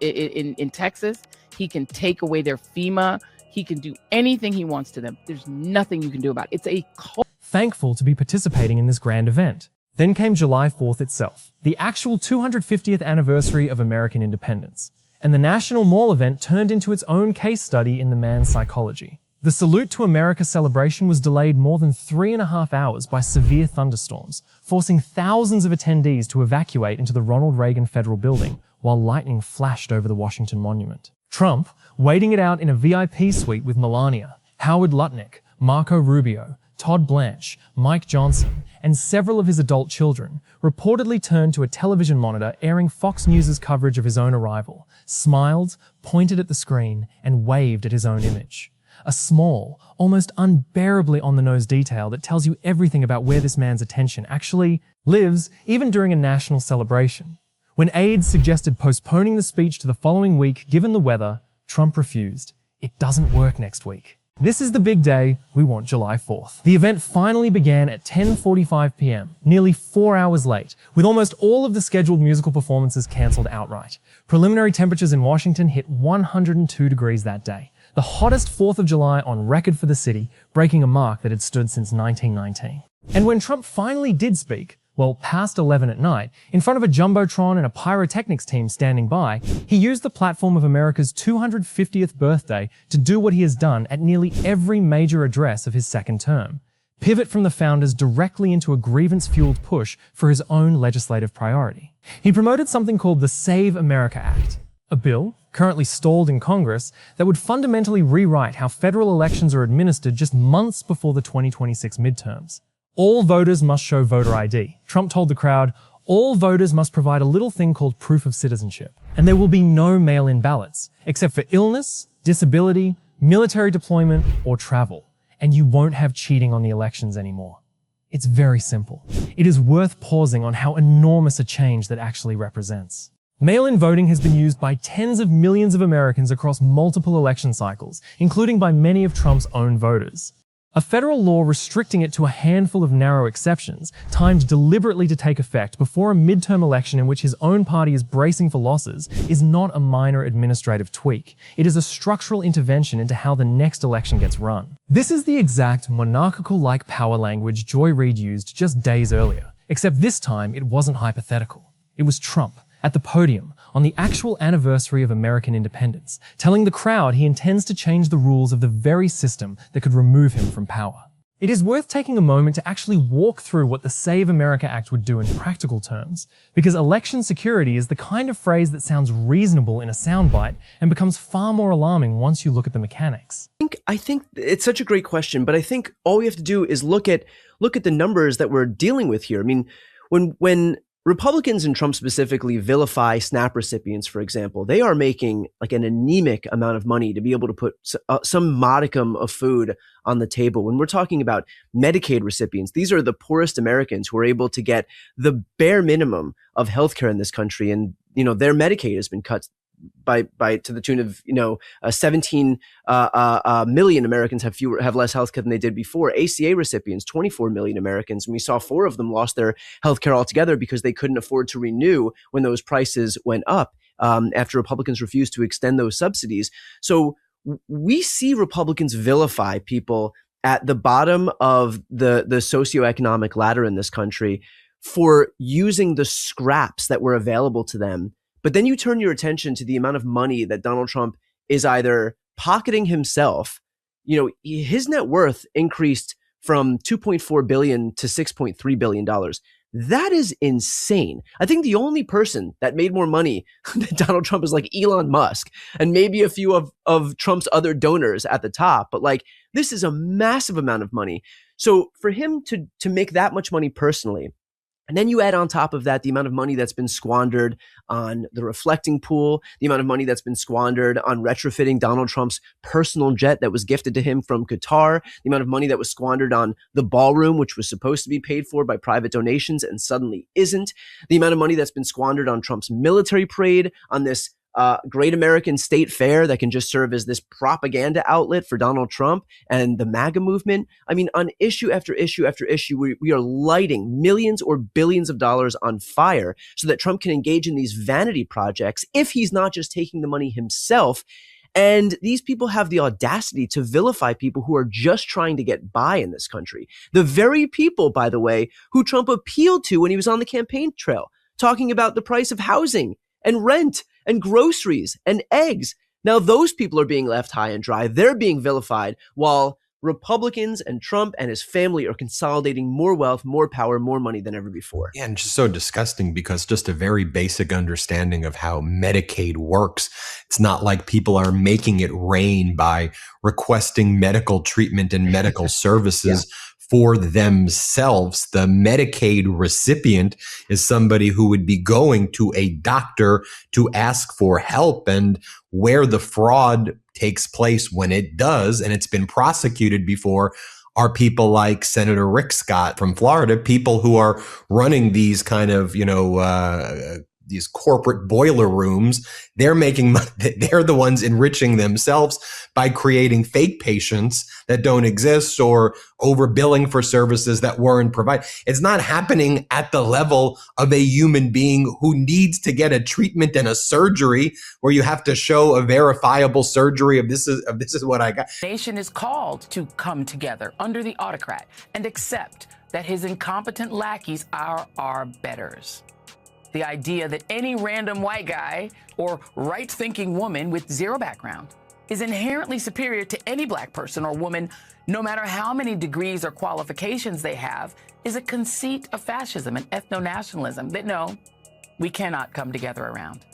He can take away their FEMA. He can do anything he wants to them. There's nothing you can do about it. It's a cult. Thankful to be participating in this grand event. Then came July 4th itself, the actual 250th anniversary of American independence. And the National Mall event turned into its own case study in the man's psychology. The Salute to America celebration was delayed more than 3.5 hours by severe thunderstorms, forcing thousands of attendees to evacuate into the Ronald Reagan Federal Building while lightning flashed over the Washington Monument. Trump, waiting it out in a VIP suite with Melania, Howard Lutnick, Marco Rubio, Todd Blanche, Mike Johnson, and several of his adult children, reportedly turned to a television monitor airing Fox News' coverage of his own arrival, smiled, pointed at the screen, and waved at his own image. A small, almost unbearably on-the-nose detail that tells you everything about where this man's attention actually lives, even during a national celebration. When aides suggested postponing the speech to the following week given the weather, Trump refused. It doesn't work next week. This is the big day, we want July 4th. The event finally began at 10:45 p.m., nearly 4 hours late, with almost all of the scheduled musical performances cancelled outright. Preliminary temperatures in Washington hit 102 degrees that day, the hottest 4th of July on record for the city, breaking a mark that had stood since 1919. And when Trump finally did speak, well, past 11 at night, in front of a jumbotron and a pyrotechnics team standing by, he used the platform of America's 250th birthday to do what he has done at nearly every major address of his second term: pivot from the founders directly into a grievance-fueled push for his own legislative priority. He promoted something called the Save America Act, a bill, currently stalled in Congress, that would fundamentally rewrite how federal elections are administered just months before the 2026 midterms. All voters must show voter ID. Trump told the crowd, all voters must provide a little thing called proof of citizenship. And there will be no mail-in ballots, except for illness, disability, military deployment, or travel. And you won't have cheating on the elections anymore. It's very simple. It is worth pausing on how enormous a change that actually represents. Mail-in voting has been used by tens of millions of Americans across multiple election cycles, including by many of Trump's own voters. A federal law restricting it to a handful of narrow exceptions, timed deliberately to take effect before a midterm election in which his own party is bracing for losses, is not a minor administrative tweak. It is a structural intervention into how the next election gets run. This is the exact monarchical-like power language Joy Reid used just days earlier, except this time it wasn't hypothetical. It was Trump, at the podium, on the actual anniversary of American independence, telling the crowd he intends to change the rules of the very system that could remove him from power. It is worth taking a moment to actually walk through what the Save America Act would do in practical terms, because election security is the kind of phrase that sounds reasonable in a soundbite and becomes far more alarming once you look at the mechanics. I think it's such a great question, but I think all we have to do is look at the numbers that we're dealing with here. I mean, when Republicans and Trump specifically vilify SNAP recipients, for example, they are making like an anemic amount of money to be able to put some modicum of food on the table. When we're talking about Medicaid recipients, these are the poorest Americans who are able to get the bare minimum of healthcare in this country. And, their Medicaid has been cut by to the tune of 17 million Americans have less healthcare than they did before. ACA recipients, 24 million Americans, and we saw 4 of them lost their healthcare altogether because they couldn't afford to renew when those prices went up after Republicans refused to extend those subsidies. So we see Republicans vilify people at the bottom of the socioeconomic ladder in this country for using the scraps that were available to them. But then you turn your attention to the amount of money that Donald Trump is either pocketing himself. His net worth increased from $2.4 billion to $6.3 billion. That is insane. I think the only person that made more money than Donald Trump is like Elon Musk and maybe a few of Trump's other donors at the top. But this is a massive amount of money. So for him to make that much money personally, and then you add on top of that the amount of money that's been squandered on the reflecting pool, the amount of money that's been squandered on retrofitting Donald Trump's personal jet that was gifted to him from Qatar, the amount of money that was squandered on the ballroom, which was supposed to be paid for by private donations and suddenly isn't, the amount of money that's been squandered on Trump's military parade, on this great American state fair that can just serve as this propaganda outlet for Donald Trump and the MAGA movement. I mean, on issue after issue after issue, we are lighting millions or billions of dollars on fire so that Trump can engage in these vanity projects if he's not just taking the money himself. And these people have the audacity to vilify people who are just trying to get by in this country. The very people, by the way, who Trump appealed to when he was on the campaign trail, talking about the price of housing and rent and groceries and eggs. Now those people are being left high and dry. They're being vilified while Republicans and Trump and his family are consolidating more wealth, more power, more money than ever before. Yeah, and just so disgusting because just a very basic understanding of how Medicaid works. It's not like people are making it rain by requesting medical treatment and medical services for themselves. The Medicaid recipient is somebody who would be going to a doctor to ask for help, and where the fraud takes place when it does, and it's been prosecuted before, are people like Senator Rick Scott from Florida, people who are running these kind of, these corporate boiler rooms. They're they're the ones enriching themselves by creating fake patients that don't exist or overbilling for services that weren't provided. It's not happening at the level of a human being who needs to get a treatment and a surgery where you have to show a verifiable surgery of this is what I got. The nation is called to come together under the autocrat and accept that his incompetent lackeys are our betters. The idea that any random white guy or right-thinking woman with zero background is inherently superior to any black person or woman, no matter how many degrees or qualifications they have, is a conceit of fascism and ethno-nationalism that, no, we cannot come together around.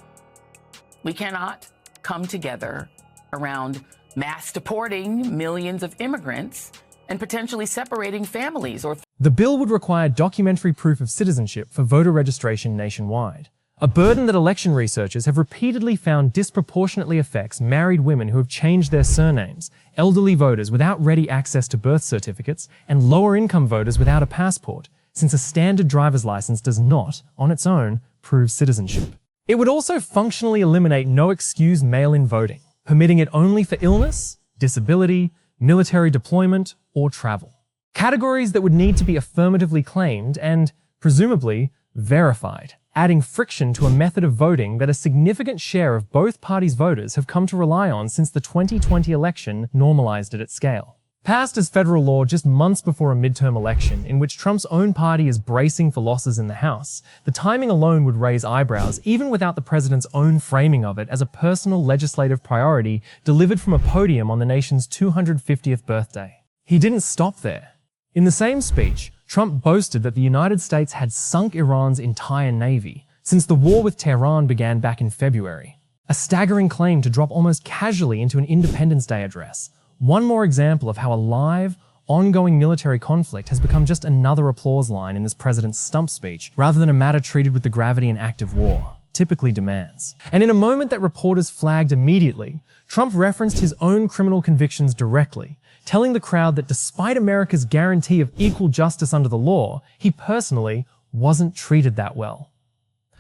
We cannot come together around mass deporting millions of immigrants and potentially separating families or... The bill would require documentary proof of citizenship for voter registration nationwide, a burden that election researchers have repeatedly found disproportionately affects married women who have changed their surnames, elderly voters without ready access to birth certificates, and lower-income voters without a passport, since a standard driver's license does not, on its own, prove citizenship. It would also functionally eliminate no-excuse mail-in voting, permitting it only for illness, disability, military deployment, or travel. Categories that would need to be affirmatively claimed and, presumably, verified, adding friction to a method of voting that a significant share of both parties' voters have come to rely on since the 2020 election normalized it at scale. Passed as federal law just months before a midterm election in which Trump's own party is bracing for losses in the House, the timing alone would raise eyebrows even without the president's own framing of it as a personal legislative priority delivered from a podium on the nation's 250th birthday. He didn't stop there. In the same speech, Trump boasted that the United States had sunk Iran's entire navy since the war with Tehran began back in February. A staggering claim to drop almost casually into an Independence Day address. One more example of how a live, ongoing military conflict has become just another applause line in this president's stump speech, rather than a matter treated with the gravity an active war typically demands. And in a moment that reporters flagged immediately, Trump referenced his own criminal convictions directly, telling the crowd that despite America's guarantee of equal justice under the law, he personally wasn't treated that well.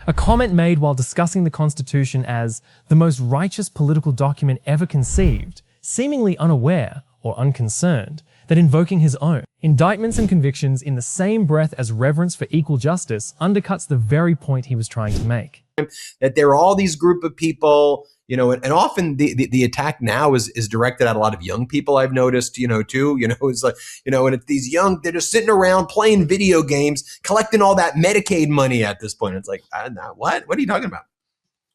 A comment made while discussing the Constitution as the most righteous political document ever conceived, seemingly unaware or unconcerned that invoking his own indictments and convictions in the same breath as reverence for equal justice undercuts the very point he was trying to make. That there are all these group of people, and often the attack now is directed at a lot of young people. I've noticed, too, it's like, and it's these young, they're just sitting around playing video games, collecting all that Medicaid money at this point. It's like, what are you talking about?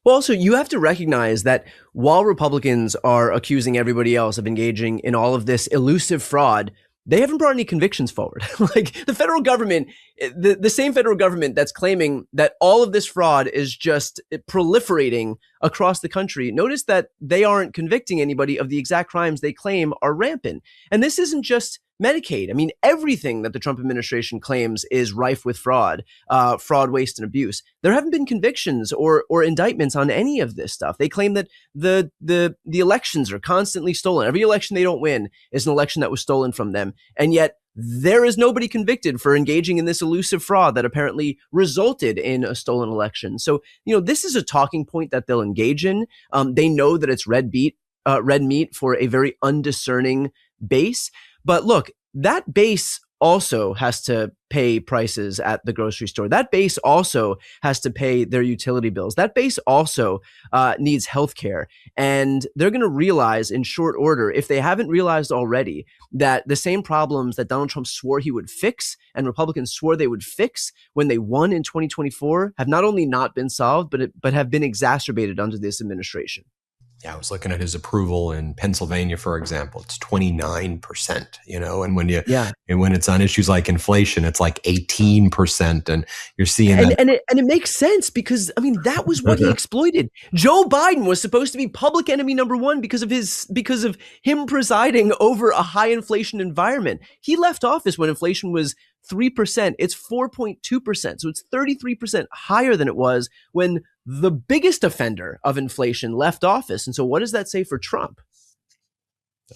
Well, also, you have to recognize that while Republicans are accusing everybody else of engaging in all of this elusive fraud, they haven't brought any convictions forward. Like the federal government, the same federal government that's claiming that all of this fraud is just proliferating across the country. Notice that they aren't convicting anybody of the exact crimes they claim are rampant. And this isn't just Medicaid. I mean, everything that the Trump administration claims is rife with fraud, waste, and abuse. There haven't been convictions or indictments on any of this stuff. They claim that the elections are constantly stolen. Every election they don't win is an election that was stolen from them. And yet there is nobody convicted for engaging in this elusive fraud that apparently resulted in a stolen election. So, this is a talking point that they'll engage in. They know that it's red meat for a very undiscerning base. But look, that base also has to pay prices at the grocery store. That base also has to pay their utility bills. That base also needs healthcare. And they're going to realize in short order, if they haven't realized already, that the same problems that Donald Trump swore he would fix and Republicans swore they would fix when they won in 2024 have not only not been solved, but have been exacerbated under this administration. Yeah, I was looking at his approval in Pennsylvania, for example. It's 29%, and when it's on issues like inflation, it's like 18%, and you're seeing that. And it makes sense because that was what he exploited. Joe Biden was supposed to be public enemy number one because of him presiding over a high inflation environment. He left office when inflation was 3%. It's 4.2%. So it's 33% higher than it was when the biggest offender of inflation left office. And so what does that say for Trump?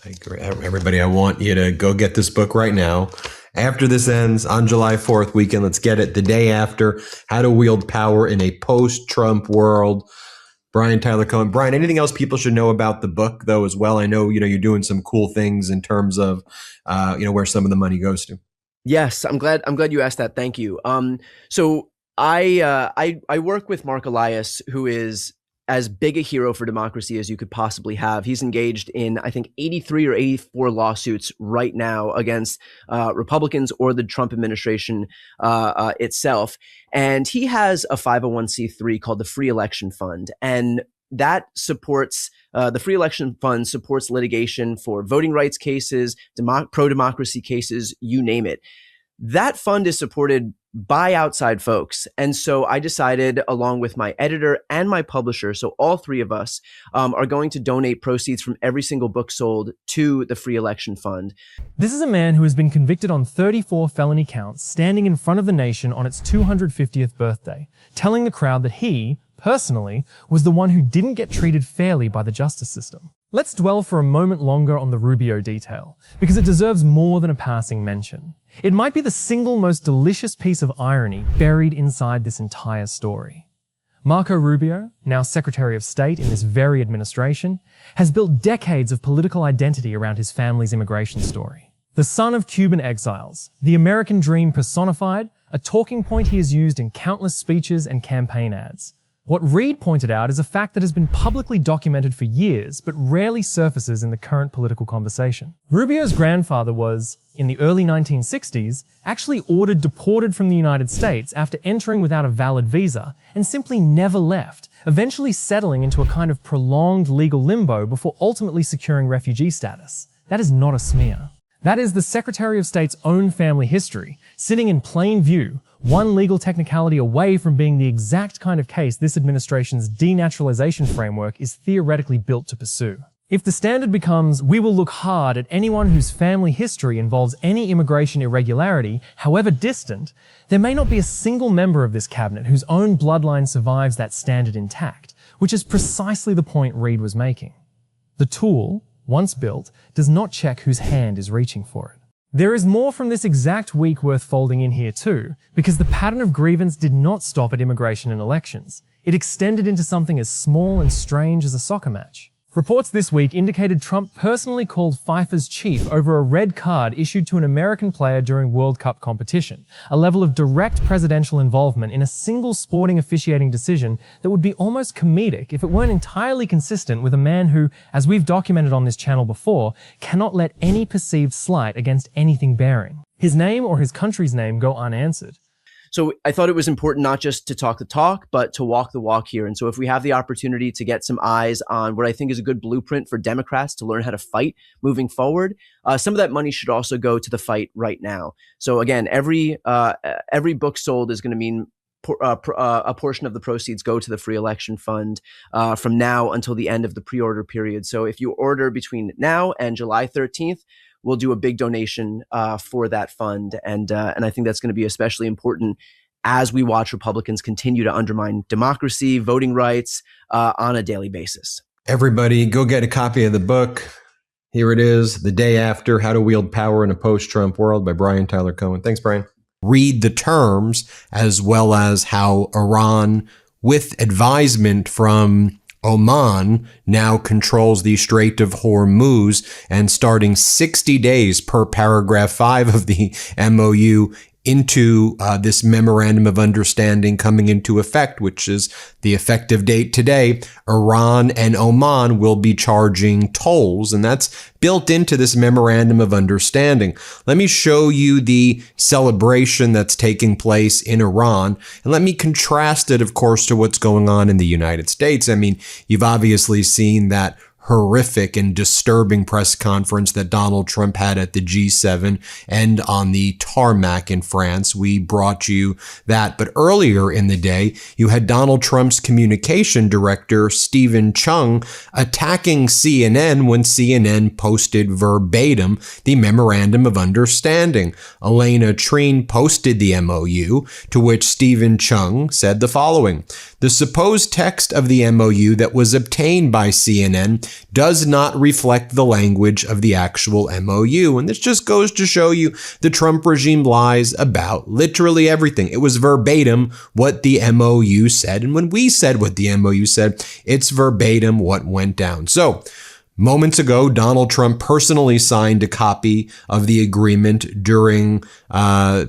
I agree. Everybody, I want you to go get this book right now. After this ends on July 4th weekend, let's get it the day after. How to Wield Power in a Post-Trump World. Brian Tyler Cohen. Brian, anything else people should know about the book, though, as well? I know, you're doing some cool things in terms of, where some of the money goes to. Yes, I'm glad you asked that. Thank you. So I work with Mark Elias, who is as big a hero for democracy as you could possibly have. He's engaged in, I think, 83 or 84 lawsuits right now against Republicans or the Trump administration itself. And he has a 501c3 called the Free Election Fund. And that supports, the Free Election Fund supports litigation for voting rights cases, pro-democracy cases, you name it. That fund is supported by outside folks. And so I decided, along with my editor and my publisher, so all three of us are going to donate proceeds from every single book sold to the Free Election Fund. This is a man who has been convicted on 34 felony counts, standing in front of the nation on its 250th birthday, telling the crowd that he, personally, was the one who didn't get treated fairly by the justice system. Let's dwell for a moment longer on the Rubio detail, because it deserves more than a passing mention. It might be the single most delicious piece of irony buried inside this entire story. Marco Rubio, now Secretary of State in this very administration, has built decades of political identity around his family's immigration story. The son of Cuban exiles, the American dream personified, a talking point he has used in countless speeches and campaign ads. What Reid pointed out is a fact that has been publicly documented for years, but rarely surfaces in the current political conversation. Rubio's grandfather was, in the early 1960s, actually ordered deported from the United States after entering without a valid visa, and simply never left, eventually settling into a kind of prolonged legal limbo before ultimately securing refugee status. That is not a smear. That is the Secretary of State's own family history, sitting in plain view, one legal technicality away from being the exact kind of case this administration's denaturalization framework is theoretically built to pursue. If the standard becomes, we will look hard at anyone whose family history involves any immigration irregularity, however distant, there may not be a single member of this cabinet whose own bloodline survives that standard intact, which is precisely the point Reid was making. The tool, once built, does not check whose hand is reaching for it. There is more from this exact week worth folding in here too, because the pattern of grievance did not stop at immigration and elections. It extended into something as small and strange as a soccer match. Reports this week indicated Trump personally called Pfeiffer's chief over a red card issued to an American player during World Cup competition, a level of direct presidential involvement in a single sporting officiating decision that would be almost comedic if it weren't entirely consistent with a man who, as we've documented on this channel before, cannot let any perceived slight against anything bearing his name or his country's name go unanswered. So I thought it was important not just to talk the talk, but to walk the walk here. And so if we have the opportunity to get some eyes on what I think is a good blueprint for Democrats to learn how to fight moving forward, some of that money should also go to the fight right now. So again, every book sold is going to mean a portion of the proceeds go to the Free Election Fund from now until the end of the pre-order period. So if you order between now and July 13th, we'll do a big donation for that fund. And I think that's going to be especially important as we watch Republicans continue to undermine democracy, voting rights on a daily basis. Everybody, go get a copy of the book. Here it is, The Day After, How to Wield Power in a Post-Trump World by Brian Tyler Cohen. Thanks, Brian. Read the terms as well as how Iran, with advisement from Oman, now controls the Strait of Hormuz, and starting 60 days per paragraph 5 of the MOU, into this memorandum of understanding coming into effect, which is the effective date today, Iran and Oman will be charging tolls, and that's built into this memorandum of understanding. Let me show you the celebration that's taking place in Iran, and let me contrast it, of course, to what's going on in the United States. I mean, you've obviously seen that horrific and disturbing press conference that Donald Trump had at the G7 and on the tarmac in France. We brought you that. But earlier in the day, you had Donald Trump's communication director, Stephen Chung, attacking CNN when CNN posted verbatim the memorandum of understanding. Elena Treen posted the MOU, to which Stephen Chung said the following: "The supposed text of the MOU that was obtained by CNN does not reflect the language of the actual MOU." And this just goes to show you the Trump regime lies about literally everything. It was verbatim what the MOU said. And when we said what the MOU said, it's verbatim what went down. So, moments ago, Donald Trump personally signed a copy of the agreement during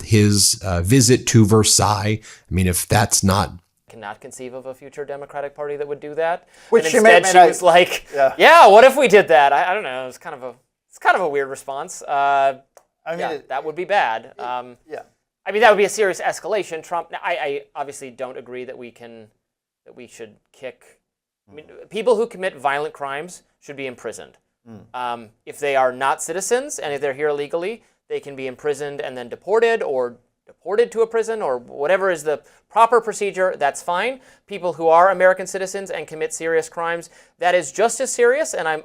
his visit to Versailles. I mean, if that's not cannot conceive of a future Democratic Party that would do that. Which and instead she was like, yeah, what if we did that? I don't know. It's kind of a weird response. I mean, that would be bad. I mean, that would be a serious escalation. Trump, I obviously don't agree that we should kick. I mean, people who commit violent crimes should be imprisoned. If they are not citizens and if they're here illegally, they can be imprisoned and then deported or deported to a prison or whatever is the proper procedure. That's fine. People who are American citizens and commit serious crimes, that is just as serious. And I'm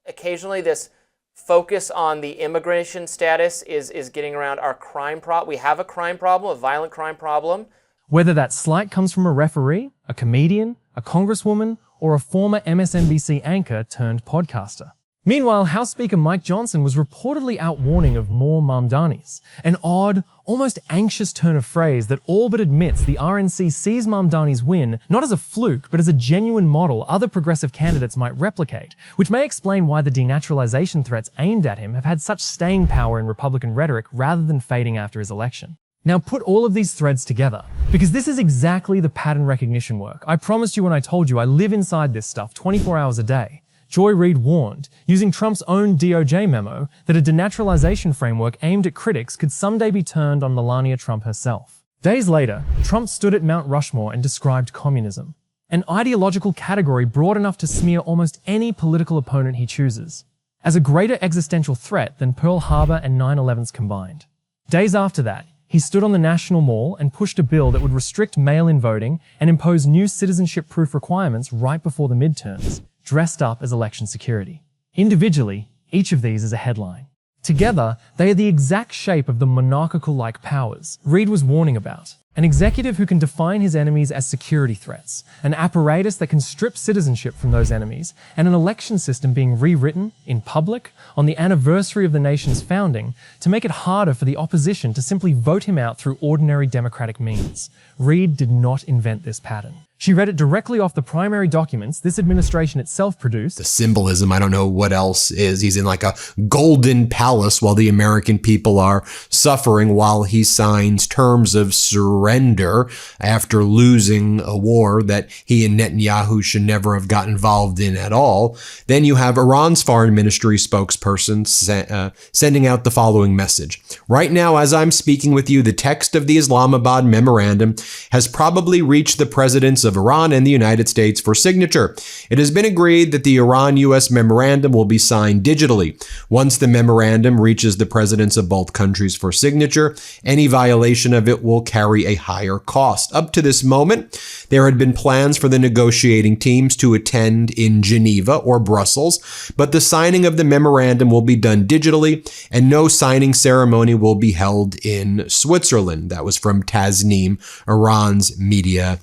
occasionally this focus on the immigration status is getting around our crime problem. We have a crime problem, a violent crime problem. Whether that slight comes from a referee, a comedian, a congresswoman, or a former MSNBC anchor turned podcaster. Meanwhile, House Speaker Mike Johnson was reportedly out warning of more Mamdanis, an odd, almost anxious turn of phrase that all but admits the RNC sees Mamdani's win not as a fluke, but as a genuine model other progressive candidates might replicate, which may explain why the denaturalization threats aimed at him have had such staying power in Republican rhetoric rather than fading after his election. Now put all of these threads together, because this is exactly the pattern recognition work. I promised you when I told you I live inside this stuff 24 hours a day. Joy Reid warned, using Trump's own DOJ memo, that a denaturalization framework aimed at critics could someday be turned on Melania Trump herself. Days later, Trump stood at Mount Rushmore and described communism, an ideological category broad enough to smear almost any political opponent he chooses, as a greater existential threat than Pearl Harbor and 9/11s combined. Days after that, he stood on the National Mall and pushed a bill that would restrict mail-in voting and impose new citizenship-proof requirements right before the midterms, dressed up as election security. Individually, each of these is a headline. Together, they are the exact shape of the monarchical-like powers Reid was warning about. An executive who can define his enemies as security threats, an apparatus that can strip citizenship from those enemies, and an election system being rewritten in public on the anniversary of the nation's founding to make it harder for the opposition to simply vote him out through ordinary democratic means. Reid did not invent this pattern. She read it directly off the primary documents this administration itself produced. The symbolism, I don't know what else is. He's in like a golden palace while the American people are suffering while he signs terms of surrender after losing a war that he and Netanyahu should never have got involved in at all. Then you have Iran's foreign ministry spokesperson sending out the following message. Right now, as I'm speaking with you, the text of the Islamabad memorandum has probably reached the presidents of Iran and the United States for signature. It has been agreed that the Iran-US memorandum will be signed digitally. Once the memorandum reaches the presidents of both countries for signature, any violation of it will carry a higher cost. Up to this moment, there had been plans for the negotiating teams to attend in Geneva or Brussels, but the signing of the memorandum will be done digitally, and no signing ceremony will be held in Switzerland. That was from Tasnim, Iran's media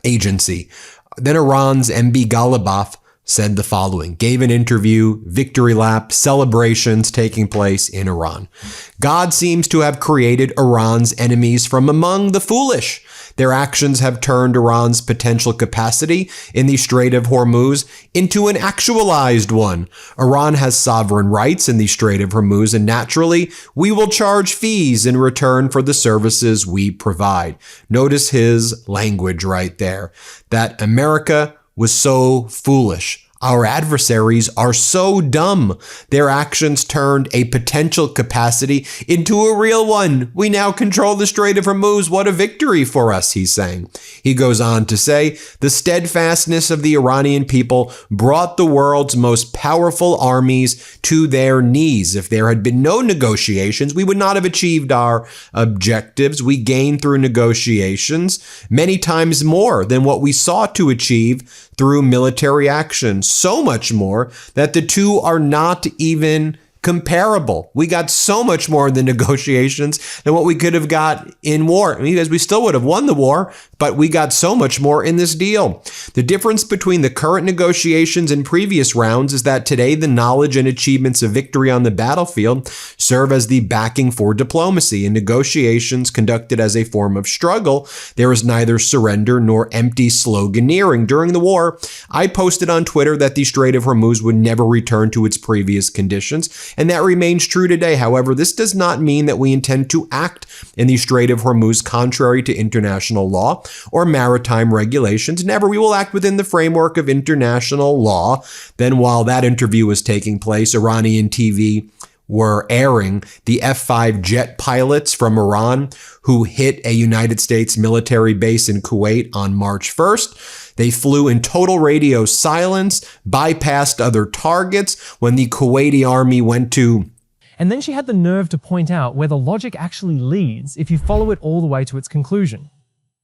agency. Then Iran's MB Ghalibaf said the following, gave an interview, victory lap, celebrations taking place in Iran. God seems to have created Iran's enemies from among the foolish. Their actions have turned Iran's potential capacity in the Strait of Hormuz into an actualized one. Iran has sovereign rights in the Strait of Hormuz, and naturally, we will charge fees in return for the services we provide. Notice his language right there, that America was so foolish. Our adversaries are so dumb. Their actions turned a potential capacity into a real one. We now control the Strait of Hormuz. What a victory for us, he's saying. He goes on to say, the steadfastness of the Iranian people brought the world's most powerful armies to their knees. If there had been no negotiations, we would not have achieved our objectives. We gained through negotiations many times more than what we sought to achieve through military action. So much more that the two are not even comparable. We got so much more in the negotiations than what we could have got in war. I mean, because we still would have won the war, but we got so much more in this deal. The difference between the current negotiations and previous rounds is that today the knowledge and achievements of victory on the battlefield serve as the backing for diplomacy. In negotiations conducted as a form of struggle, there is neither surrender nor empty sloganeering. During the war, I posted on Twitter that the Strait of Hormuz would never return to its previous conditions, and that remains true today. However, this does not mean that we intend to act in the Strait of Hormuz contrary to international law or maritime regulations. Never. We will act within the framework of international law. Then while that interview was taking place, Iranian TV were airing the F-5 jet pilots from Iran who hit a United States military base in Kuwait on March 1st. They flew in total radio silence, bypassed other targets when the Kuwaiti army went to... And then she had the nerve to point out where the logic actually leads if you follow it all the way to its conclusion,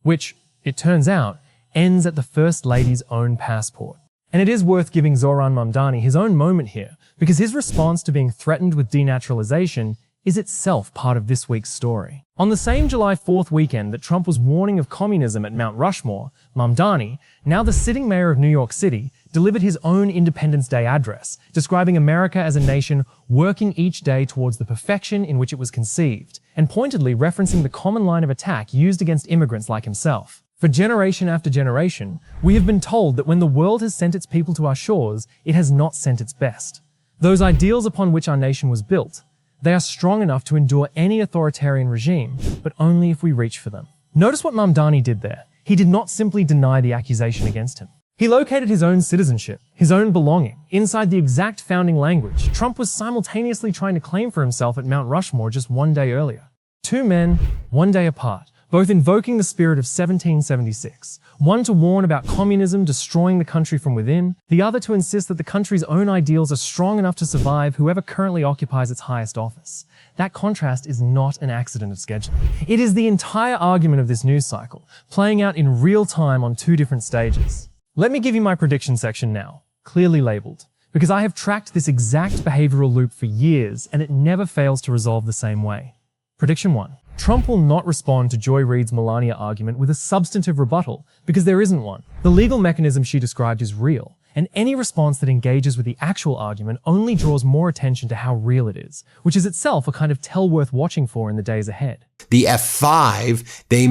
which, it turns out, ends at the First Lady's own passport. And it is worth giving Zohran Mamdani his own moment here, because his response to being threatened with denaturalization is itself part of this week's story. On the same July 4th weekend that Trump was warning of communism at Mount Rushmore, Mamdani, now the sitting mayor of New York City, delivered his own Independence Day address, describing America as a nation working each day towards the perfection in which it was conceived, and pointedly referencing the common line of attack used against immigrants like himself. For generation after generation, we have been told that when the world has sent its people to our shores, it has not sent its best. Those ideals upon which our nation was built, they are strong enough to endure any authoritarian regime, but only if we reach for them. Notice what Mamdani did there. He did not simply deny the accusation against him. He located his own citizenship, his own belonging, inside the exact founding language Trump was simultaneously trying to claim for himself at Mount Rushmore just one day earlier. Two men, one day apart, both invoking the spirit of 1776, one to warn about communism destroying the country from within, the other to insist that the country's own ideals are strong enough to survive whoever currently occupies its highest office. That contrast is not an accident of scheduling. It is the entire argument of this news cycle, playing out in real time on two different stages. Let me give you my prediction section now, clearly labeled, because I have tracked this exact behavioral loop for years and it never fails to resolve the same way. Prediction 1. Trump will not respond to Joy Reid's Melania argument with a substantive rebuttal because there isn't one. The legal mechanism she described is real, and any response that engages with the actual argument only draws more attention to how real it is, which is itself a kind of tell worth watching for in the days ahead. The F-5, they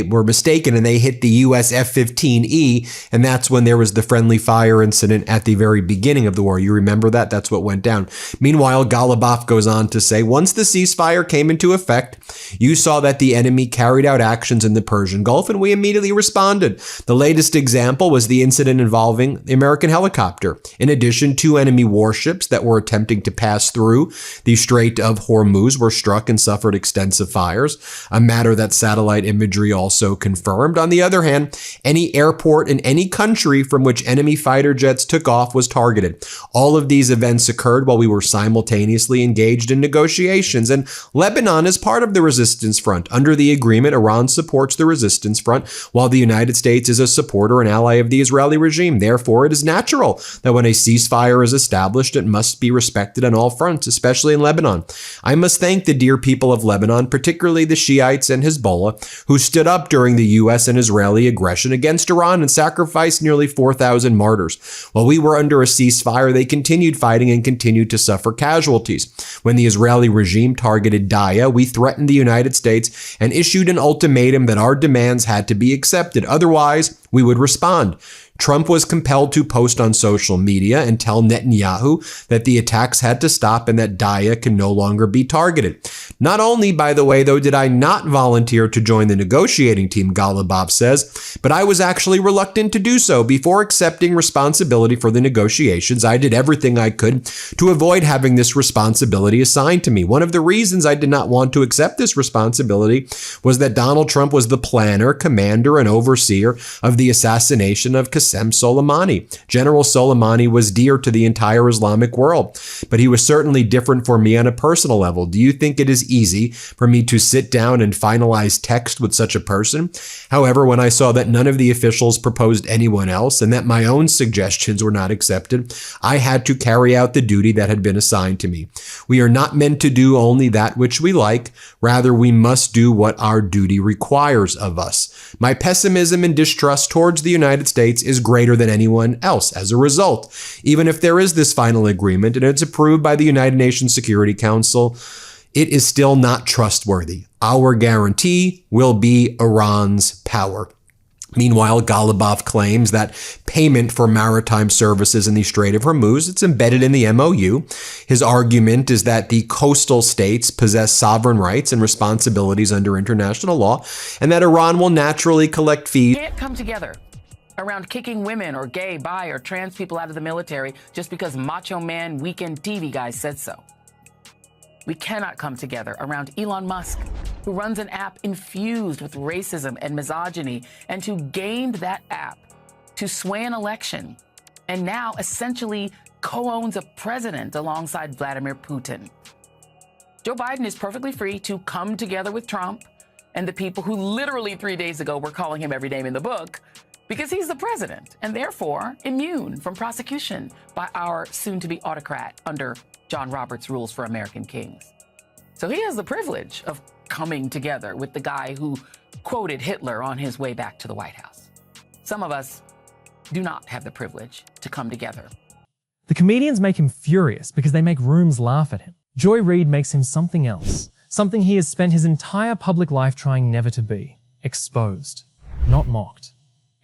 were mistaken and they hit the US F-15E, and that's when there was the friendly fire incident at the very beginning of the war. You remember that? That's what went down. Meanwhile, Ghalibaf goes on to say, once the ceasefire came into effect, you saw that the enemy carried out actions in the Persian Gulf, and we immediately responded. The latest example was the incident involving the American helicopter. In addition, 2 enemy warships that were attempting to pass through the Strait of Hormuz were struck and suffered extensive fires, a matter that satellite imagery also confirmed. On the other hand, any airport in any country from which enemy fighter jets took off was targeted. All of these events occurred while we were simultaneously engaged in negotiations, and Lebanon is part of the resistance front. Under the agreement, Iran supports the resistance front, while the United States is a supporter and ally of the Israeli regime. Therefore, it is natural that when a ceasefire is established, it must be respected on all fronts, especially in Lebanon. I must thank the dear people of of Lebanon, particularly the Shiites and Hezbollah, who stood up during the U.S. and Israeli aggression against Iran and sacrificed nearly 4,000 martyrs. While we were under a ceasefire, they continued fighting and continued to suffer casualties. When the Israeli regime targeted Daya, we threatened the United States and issued an ultimatum that our demands had to be accepted. Otherwise, we would respond. Trump was compelled to post on social media and tell Netanyahu that the attacks had to stop and that Daya can no longer be targeted. Not only, by the way, though, did I not volunteer to join the negotiating team, Golubov says, but I was actually reluctant to do so. Before accepting responsibility for the negotiations, I did everything I could to avoid having this responsibility assigned to me. One of the reasons I did not want to accept this responsibility was that Donald Trump was the planner, commander, and overseer of the assassination of Qasem Soleimani. General Soleimani was dear to the entire Islamic world, but he was certainly different for me on a personal level. Do you think it is easy for me to sit down and finalize text with such a person? However, when I saw that none of the officials proposed anyone else and that my own suggestions were not accepted, I had to carry out the duty that had been assigned to me. We are not meant to do only that which we like. Rather, we must do what our duty requires of us. My pessimism and distrust towards the United States is greater than anyone else. As a result, even if there is this final agreement and it's approved by the United Nations Security Council, it is still not trustworthy. Our guarantee will be Iran's power. Meanwhile, Golubov claims that payment for maritime services in the Strait of Hormuz, it's embedded in the MOU. His argument is that the coastal states possess sovereign rights and responsibilities under international law, and that Iran will naturally collect fees. Can't come together around kicking women or gay, bi, or trans people out of the military just because Macho Man weekend TV guys said so. We cannot come together around Elon Musk, who runs an app infused with racism and misogyny, and who gamed that app to sway an election, and now essentially co-owns a president alongside Vladimir Putin. Joe Biden is perfectly free to come together with Trump and the people who literally 3 days ago were calling him every name in the book, because he's the president and therefore immune from prosecution by our soon-to-be autocrat under John Roberts' rules for American kings. So he has the privilege of coming together with the guy who quoted Hitler on his way back to the White House. Some of us do not have the privilege to come together. The comedians make him furious because they make rooms laugh at him. Joy Reid makes him something else, something he has spent his entire public life trying never to be. Exposed. Not mocked.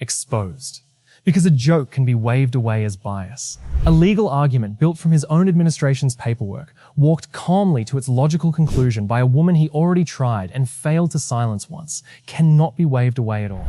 Exposed. Because a joke can be waved away as bias. A legal argument built from his own administration's paperwork, walked calmly to its logical conclusion by a woman he already tried and failed to silence once, cannot be waved away at all.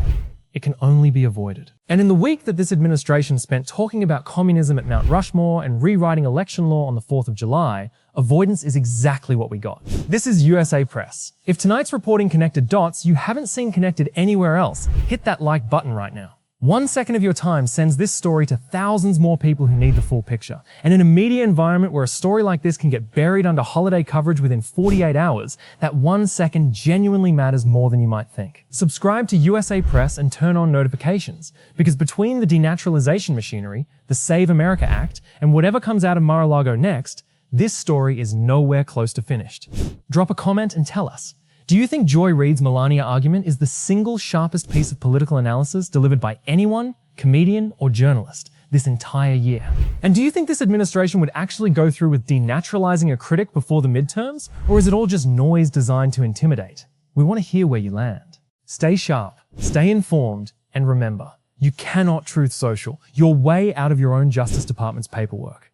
It can only be avoided. And in the week that this administration spent talking about communism at Mount Rushmore and rewriting election law on the 4th of July, avoidance is exactly what we got. This is USA Press. If tonight's reporting connected dots you haven't seen connected anywhere else, hit that like button right now. 1 second of your time sends this story to thousands more people who need the full picture. And in a media environment where a story like this can get buried under holiday coverage within 48 hours, that 1 second genuinely matters more than you might think. Subscribe to USA Press and turn on notifications, because between the denaturalization machinery, the Save America Act, and whatever comes out of Mar-a-Lago next, this story is nowhere close to finished. Drop a comment and tell us. Do you think Joy Reid's Melania argument is the single sharpest piece of political analysis delivered by anyone, comedian, or journalist this entire year? And do you think this administration would actually go through with denaturalizing a critic before the midterms? Or is it all just noise designed to intimidate? We want to hear where you land. Stay sharp, stay informed, and remember, you cannot truth social your way out of your own Justice Department's paperwork.